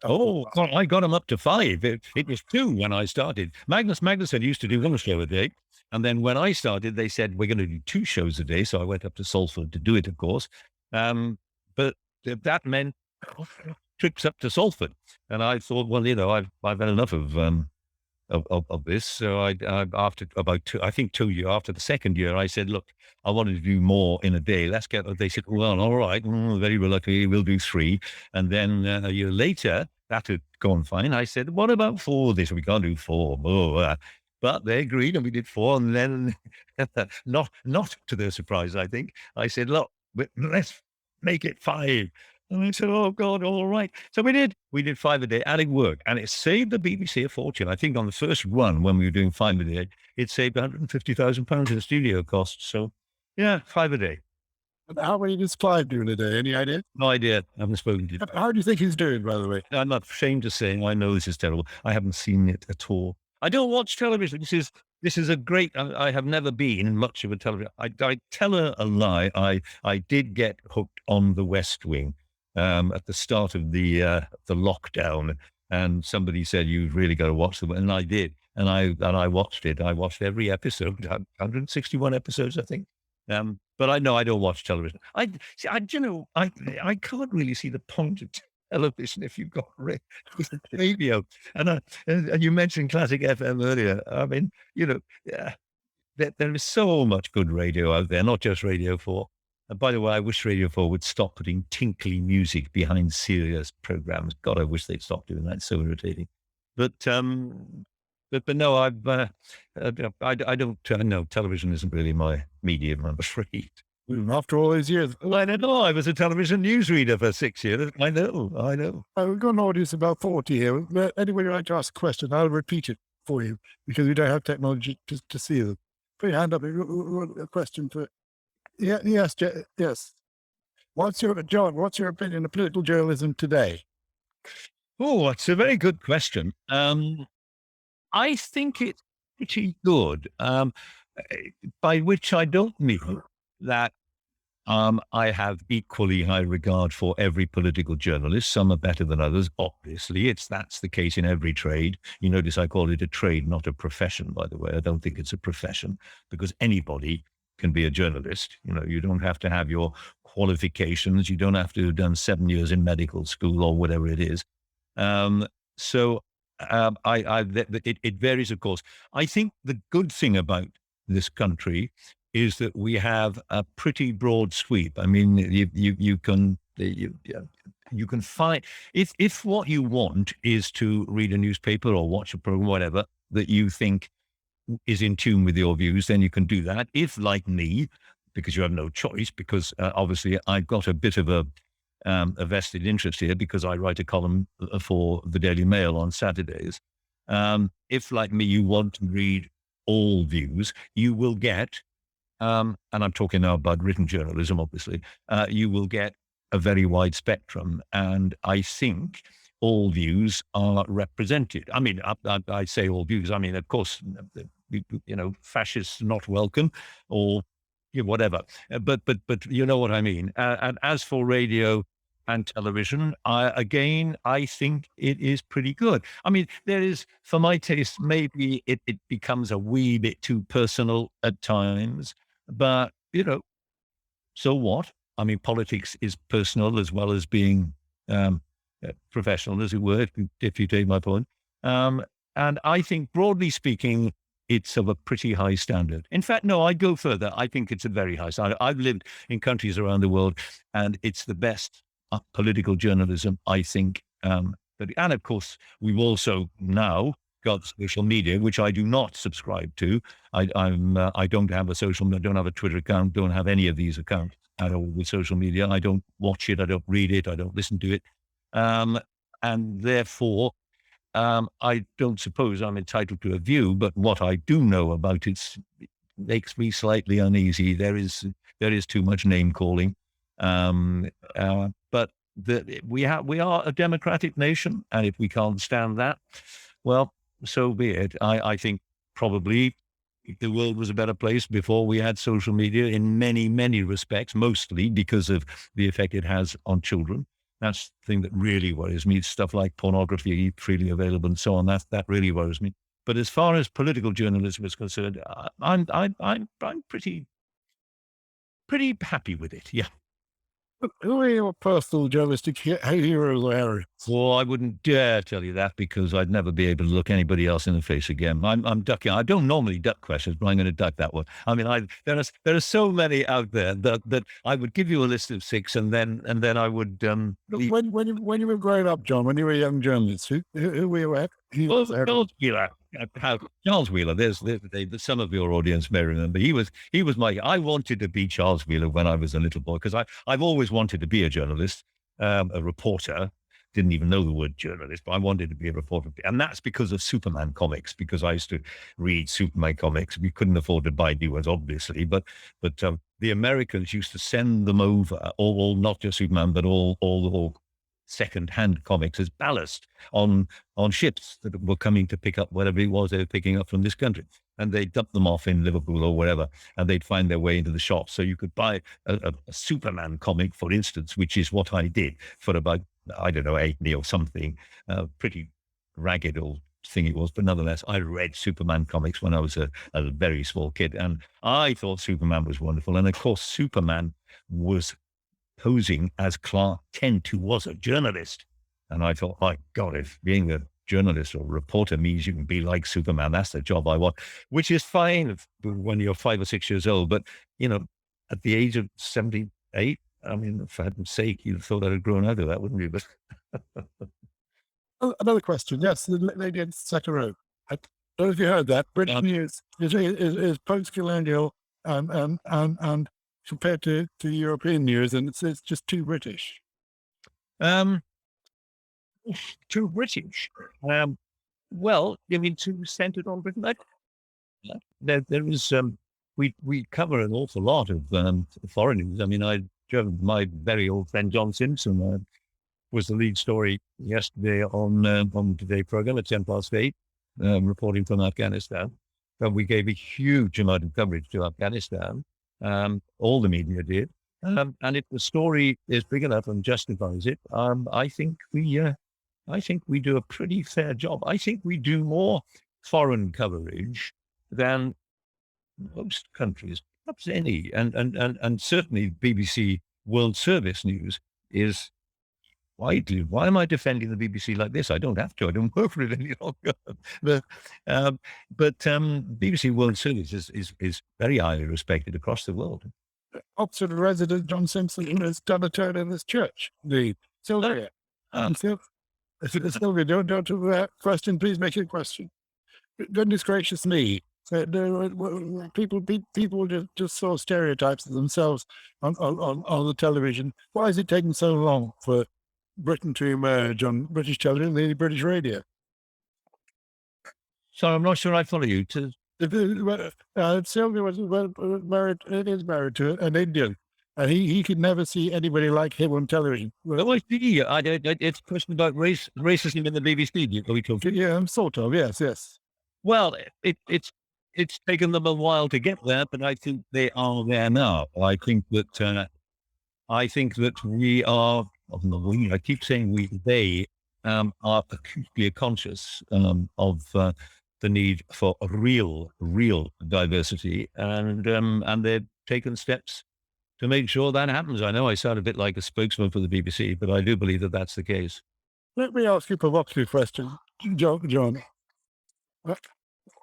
Oh, God, I got them up to 5. It was 2 when I started. Magnus said he used to do 1 show a day. And then when I started, they said, we're going to do 2 shows a day. So I went up to Salford to do it, of course. But that meant trips up to Salford. And I thought, well, I've had enough of this. So after about 2, I think 2 years, after the second year, I said, look, I wanted to do more in a day. They said, well, all right, very reluctantly, we'll do 3. And then a year later, that had gone fine. I said, what about 4? They said, we can't do 4. But they agreed and we did 4. And then, not to their surprise, I think, I said, look, let's make it 5. And they said, oh, God, all right. So we did. We did 5 a day, and it worked. And it saved the BBC a fortune. I think on the first run, when we were doing 5 a day, it saved £150,000 in studio costs. So, yeah, 5 a day. And how many does 5 do in a day? Any idea? No idea. I haven't spoken to him. How do you think he's doing, by the way? I'm not ashamed to say, I know this is terrible. I haven't seen it at all. I don't watch television. This is a great. I have never been much of a television. I tell a lie. I did get hooked on The West Wing at the start of the lockdown, and somebody said you've really got to watch them, and I did, and I watched it. I watched every episode, 161 episodes, I think. But I know I don't watch television. I can't really see the point of television if you've got radio. And you mentioned Classic FM earlier. I mean, there is so much good radio out there, not just Radio 4. And by the way, I wish Radio 4 would stop putting tinkly music behind serious programs. God, I wish they'd stop doing that. It's so irritating. But no, I don't know. Television isn't really my medium, I'm afraid. After all these years. I don't know. I was a television newsreader for 6 years. I know. We've got an audience of about 40 here. Anybody would like to ask a question, I'll repeat it for you because we don't have technology to see them. Put your hand up. A question for. Yeah, yes. What's your opinion of political journalism today? Oh, it's a very good question. I think it's pretty good. By which I don't mean that I have equally high regard for every political journalist. Some are better than others. Obviously, that's the case in every trade. You notice I call it a trade, not a profession, by the way. I don't think it's a profession because anybody can be a journalist. You don't have to have your qualifications. You don't have to have done 7 years in medical school or whatever it is. So it varies, of course. I think the good thing about this country is that we have a pretty broad sweep. I mean, you can find, if what you want is to read a newspaper or watch a program, whatever, that you think is in tune with your views, then you can do that. If, like me, because you have no choice, because obviously I've got a bit of a vested interest here because I write a column for the Daily Mail on Saturdays. If, like me, you want to read all views, you will get, and I'm talking now about written journalism, obviously, you will get a very wide spectrum. And I think all views are represented. I mean, I say all views. I mean, of course, fascists not welcome, or whatever. But you know what I mean. And as for radio and television, I think it is pretty good. I mean, there is, for my taste, maybe it becomes a wee bit too personal at times, but so what? I mean, politics is personal as well as being professional, as it were, if you take my point. And I think, broadly speaking, it's of a pretty high standard. In fact, no, I'd go further. I think it's a very high standard. I've lived in countries around the world, and it's the best political journalism, I think. And of course, we've also now got social media, which I do not subscribe to. I don't have I don't have a Twitter account, don't have any of these accounts at all with social media. I don't watch it, I don't read it, I don't listen to it. And therefore, I don't suppose I'm entitled to a view, but what I do know about it makes me slightly uneasy. There is too much name calling. But we are a democratic nation, and if we can't stand that, well, so be it. I think probably the world was a better place before we had social media in many, many respects, mostly because of the effect it has on children. That's the thing that really worries me. Stuff like pornography freely available and so on. That really worries me. But as far as political journalism is concerned, I'm pretty happy with it. Yeah. Who are your personal journalistic heroes, Larry? Well, I wouldn't dare tell you that because I'd never be able to look anybody else in the face again. I'm ducking. I don't normally duck questions, but I'm going to duck that one. I mean, there are so many out there that I would give you a list of 6, and then I would. When you were growing up, John, when you were a young journalist, who were you at? Well, Charles Wheeler. Charles Wheeler. There's some of your audience may remember. He was I wanted to be Charles Wheeler when I was a little boy because I've always wanted to be a journalist, a reporter. Didn't even know the word journalist, but I wanted to be a reporter. And that's because of Superman comics, because I used to read Superman comics. We couldn't afford to buy new ones, obviously, but the Americans used to send them over, all not just Superman, but all second-hand comics as ballast on ships that were coming to pick up whatever it was they were picking up from this country. And they'd dump them off in Liverpool or wherever, and they'd find their way into the shop. So you could buy a Superman comic, for instance, which is what I did for about, I don't know, 8 or something. Pretty ragged old thing it was, but nonetheless, I read Superman comics when I was a very small kid, and I thought Superman was wonderful. And of course, Superman was posing as Clark Kent, who was a journalist. And I thought, my God, if being a journalist or reporter means you can be like Superman, that's the job I want, which is fine when you're 5 or 6 years old. But, at the age of 78, I mean, for heaven's sake, you'd thought I'd have grown out of that, wouldn't you? But another question. Yes, the lady in the second row. I don't know if you heard that. British news is post-colonial and compared to European news, and it's just too British. Too British. Well, you mean too centered on Britain? There is we cover an awful lot of foreign news. I mean, my very old friend John Simpson was the lead story yesterday on Today program at 8:10, reporting from Afghanistan. And we gave a huge amount of coverage to Afghanistan. All the media did. And if the story is big enough and justifies it, I think we do a pretty fair job. I think we do more foreign coverage than most countries, perhaps any. And certainly BBC World Service News is why am I defending the BBC like this? I don't have to. I don't work for it any longer. but BBC World Service is very highly respected across the world. Oxford resident John Simpson has done a turn in this church. The Sylvia. Sylvia, don't question. Please make your question. Goodness gracious me. People just saw stereotypes of themselves on the television. Why is it taking so long for Britain to emerge on British television, the British radio? So I'm not sure I follow you. Sylvia is married to an Indian, and he could never see anybody like him on television. Oh, I see. It's a question about racism in the BBC. Are we talking? Yeah, sort of. Yes. Well, it's taken them a while to get there, but I think they are there now. I think that we are. I keep saying they are acutely conscious of the need for a real diversity, and they've taken steps to make sure that happens. I know I sound a bit like a spokesman for the BBC, but I do believe that that's the case. Let me ask you a provocative question, John.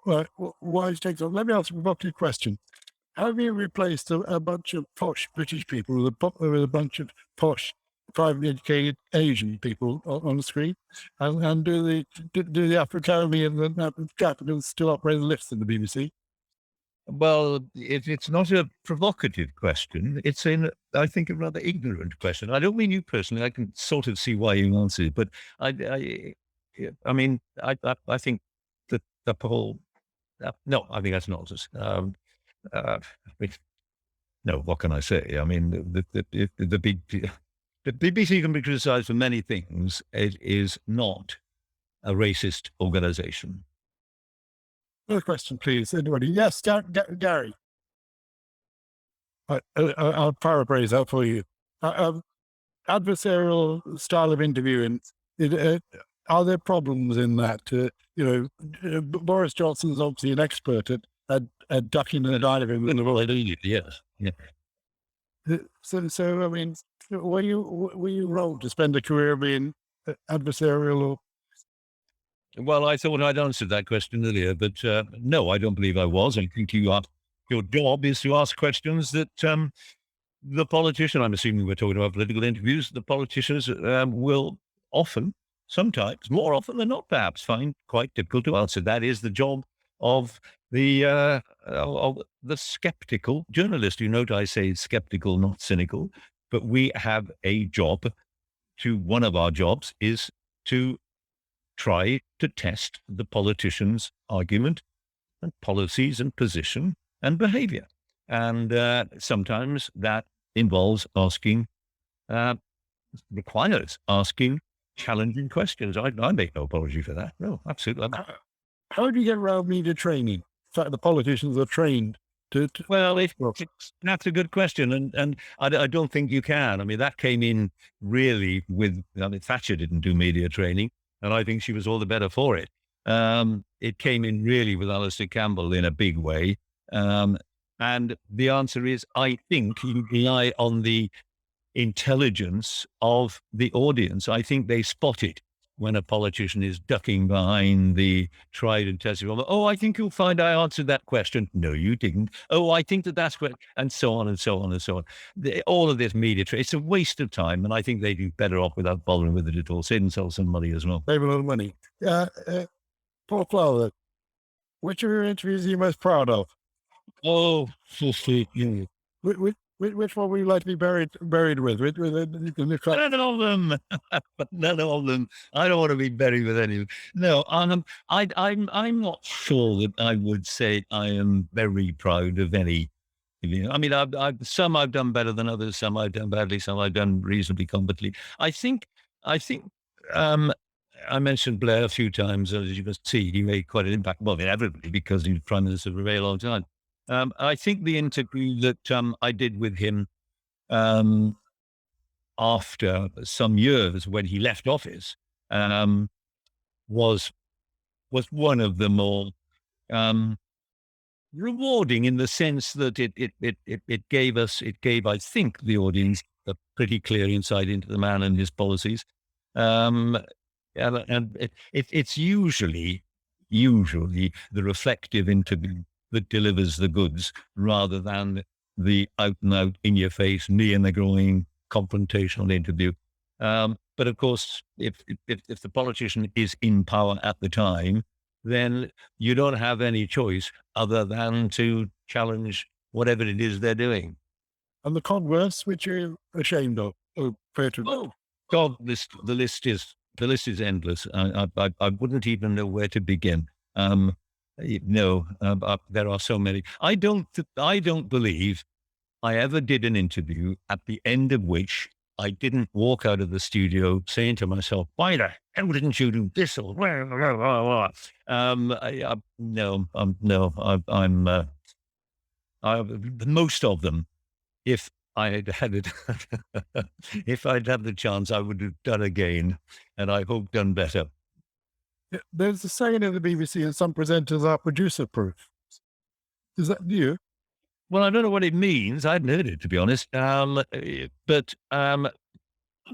Why it takes on? Let me ask a provocative question. Have you replaced a bunch of posh British people with a bunch of posh, privately educated Asian people on the screen? And do the Afro-Caribbean and capitals still operate the lifts in the BBC? Well, it's not a provocative question. It's I think, a rather ignorant question. I don't mean you personally. I can sort of see why you answered it, but I mean, I think that the whole. No, I think that's nonsense. No, what can I say? I mean, the BBC can be criticised for many things. It is not a racist organisation. Another question, please. Anybody? Yes, Gary. I'll paraphrase that for you. Adversarial style of interviewing. Are there problems in that? Boris Johnson's obviously an expert at ducking and diving in the world. Yes. Yeah. So I mean, were you wrong to spend a career being adversarial or? Well, I thought I'd answered that question earlier, but no, I don't believe I was. I think your job is to ask questions that the politician, I'm assuming we're talking about political interviews, the politicians will often, sometimes, more often than not, perhaps find quite difficult to answer. That is the job of the skeptical journalist. You note I say skeptical, not cynical, but we have a job. One of our jobs is to try to test the politician's argument and policies and position and behavior. And sometimes that involves requires asking challenging questions. I make no apology for that. No, absolutely. How do you get around media training? In fact, the politicians are trained to. Well, that's a good question. And I don't think you can. I mean, that came in really Thatcher didn't do media training, and I think she was all the better for it. It came in really with Alistair Campbell in a big way. And the answer is, I think you rely on the intelligence of the audience. I think they spot it when a politician is ducking behind the tried and tested. Oh, I think you'll find I answered that question. No, you didn't. Oh, I think that's correct. And so on and so on and so on. All of this media, it's a waste of time. And I think they do better off without bothering with it at all. Save themselves some money as well. Save a lot of money. Paul Flower, which of your interviews are you most proud of? Oh, so sweet. Yeah. Which one would you like to be buried with? None of them. None of them. I don't want to be buried with any. No, I'm not sure that I would say I am very proud of any. I mean, some I've done better than others. Some I've done badly. Some I've done reasonably competently. I think. I mentioned Blair a few times. As you can see, he made quite an impact. Well, everybody, because he was Prime Minister for a very long time. I think the interview that I did with him after some years when he left office was one of the more rewarding, in the sense that it gave, I think, the audience a pretty clear insight into the man and his policies. It's usually the reflective interview that delivers the goods rather than the out and out, in your face, knee in the groin, confrontational interview. But of course, if the politician is in power at the time, then you don't have any choice other than to challenge whatever it is they're doing. And the converse, which you're ashamed of, or afraid to. Oh God, the list is endless. I wouldn't even know where to begin. There are so many. I don't believe I ever did an interview at the end of which I didn't walk out of the studio saying to myself, "Why the hell didn't you do this?" Or blah, blah, blah, blah. Most of them, if I had had it, if I'd had the chance, I would have done again, and I hope done better. There's a saying in the BBC that some presenters are producer proof. Is that you? Well, I don't know what it means. I hadn't heard it, to be honest. But I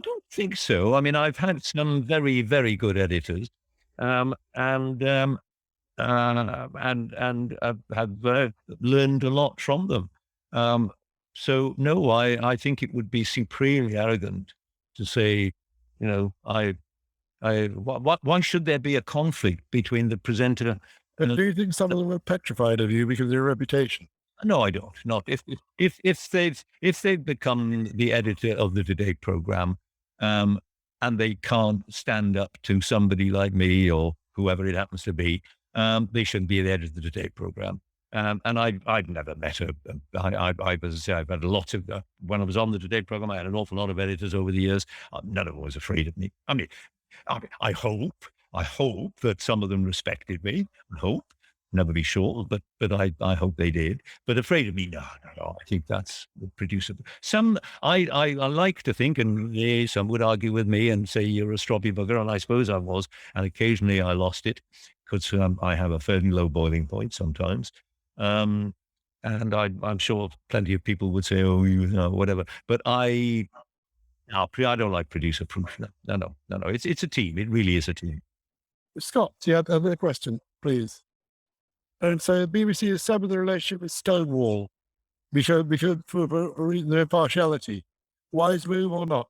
don't think so. I mean, I've had some very, very good editors, and have learned a lot from them. So no, I think it would be supremely arrogant to say, why should there be a conflict between the presenter? And do you think some of them are petrified of you because of your reputation? No, I don't. Not if they've become the editor of the Today program, and they can't stand up to somebody like me or whoever it happens to be, they shouldn't be the editor of the Today program. And I've never met her. As I say, I've had a lot of when I was on the Today program, I had an awful lot of editors over the years. None of them was afraid of me. I mean, I hope that some of them respected me. I hope. Never be sure, but I hope they did. But afraid of me, no. I think that's the producer. Some I like to think, and some would argue with me and say you're a stroppy bugger, and I suppose I was. And occasionally I lost it because I have a fairly low boiling point sometimes. And I'm sure plenty of people would say, oh, whatever. But I don't like producer proof. No. It's a team. It really is a team. Scott, you have a question, please. And so BBC has severed the relationship with Stonewall because for reason their impartiality. Wise move or not?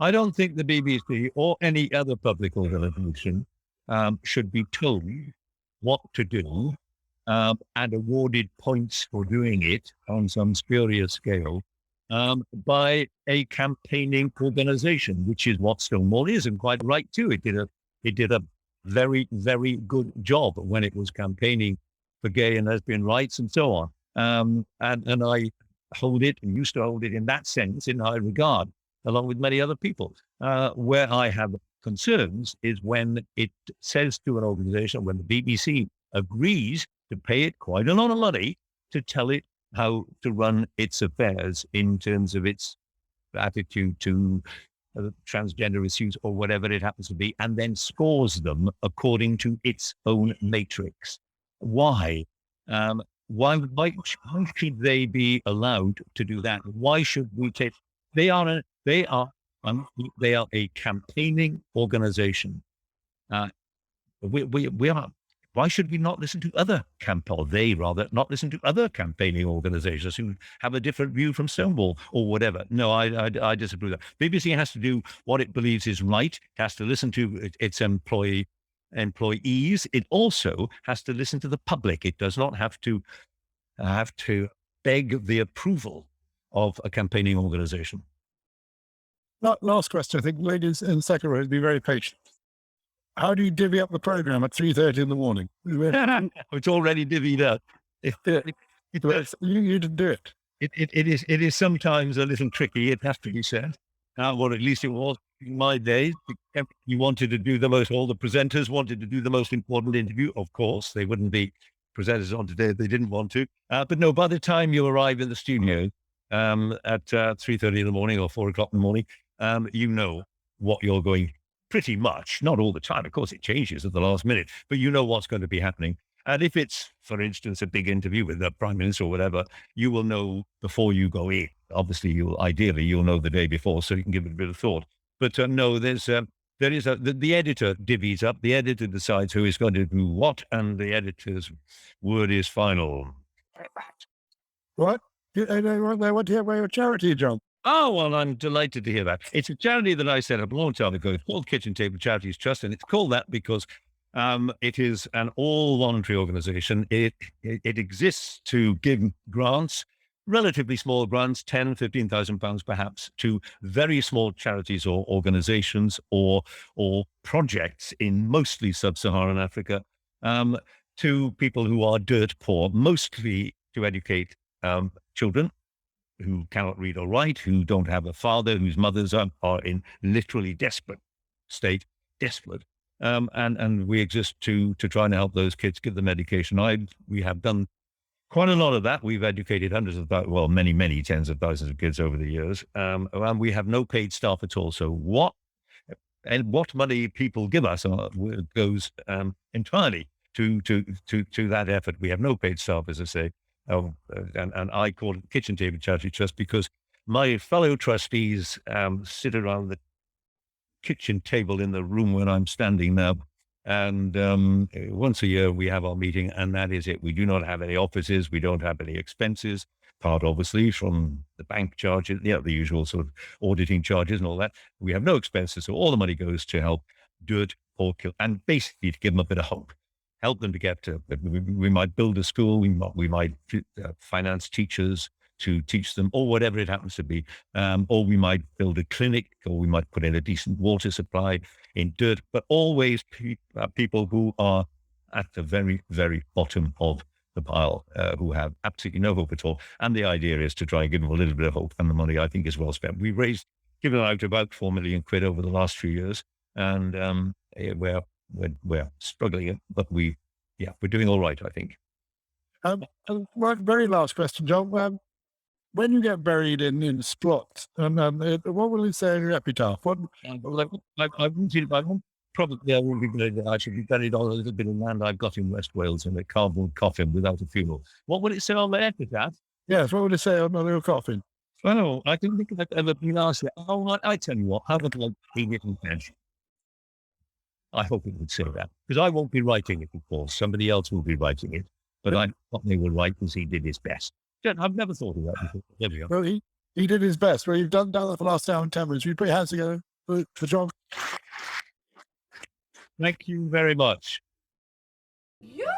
I don't think the BBC or any other public organisation should be told what to do and awarded points for doing it on some spurious scale by a campaigning organisation, which is what Stonewall is, and quite right too. It did a very, very good job when it was campaigning for gay and lesbian rights and so on. And I hold it and used to hold it in that sense in high regard, along with many other people. Where I have concerns is when it says to an organization, when the BBC agrees to pay it quite a lot of money to tell it how to run its affairs in terms of its attitude to transgender issues or whatever it happens to be, and then scores them according to its own matrix. Why? Why should they be allowed to do that? Why should we take? They are a campaigning organization. We are. Why should we not listen to other not listen to other campaigning organizations who have a different view from Stonewall or whatever? No, I disapprove of that. BBC has to do what it believes is right. It has to listen to its employees. It also has to listen to the public. It does not have to beg the approval of a campaigning organization. Last question. I think ladies in the second row, be very patient. How do you divvy up the program at 3:30 in the morning? It's already divvied up. You didn't do it. It is sometimes a little tricky, it has to be said. Or at least it was in my days. You wanted to do all the presenters wanted to do the most important interview. Of course, they wouldn't be presenters on today if they didn't want to. But no, by the time you arrive in the studio at 3:30 in the morning or 4 o'clock in the morning, you know what you're going. Pretty much, not all the time. Of course, it changes at the last minute, but you know what's going to be happening. And if it's, for instance, a big interview with the Prime Minister or whatever, you will know before you go in. Obviously, you'll know the day before, so you can give it a bit of thought. But no, there's there is the editor divvies up. The editor decides who is going to do what, and the editor's word is final. What? They want to hear about your charity, John. Oh, well, I'm delighted to hear that. It's a charity that I set up a long time ago. It's called Kitchen Table Charities Trust, and it's called that because it is an all-voluntary organization. It exists to give grants, relatively small grants, 10, 15,000 pounds perhaps, to very small charities or organizations or projects in mostly sub-Saharan Africa, to people who are dirt poor, mostly to educate children who cannot read or write, who don't have a father, whose mothers are in literally desperate state, desperate. And we exist to try and help those kids, give them education. We have done quite a lot of that. We've educated hundreds of thousands, well, many, many tens of thousands of kids over the years. And we have no paid staff at all. So what money people give us goes entirely to that effort. We have no paid staff, as I say. And I call it Kitchen Table Charity Trust because my fellow trustees sit around the kitchen table in the room where I'm standing now. And once a year we have our meeting, and that is it. We do not have any offices. We don't have any expenses, part obviously from the bank charges, the usual sort of auditing charges and all that. We have no expenses. So all the money goes to help dirt poor kids, and basically to give them a bit of hope. Help them to get to, we might build a school, we might finance teachers to teach them, or whatever it happens to be. Or we might build a clinic, or we might put in a decent water supply in dirt, but always people who are at the very, very bottom of the pile, who have absolutely no hope at all. And the idea is to try and give them a little bit of hope, and the money, I think, is well spent. We've given out about 4 million quid over the last few years, and we're struggling, but we're doing all right, I think. One very last question, John. When you get buried in Splot, what will it say in your epitaph? What? I won't be buried. I should be buried on a little bit of land I've got in West Wales in a cardboard coffin without a funeral. What would it say on the epitaph? Yes, what would it say on my little coffin? Well, I don't think I've ever been asked that. Oh, I tell you what, how about like Edith and Finch? I hope it would say that, because I won't be writing it, of course. Somebody else will be writing it, but I thought they will write because he did his best. I've never thought of that before. There we go. Well, he did his best. Well, you've done that for the last hour and 10 minutes. Will you put your hands together for John? Thank you very much. You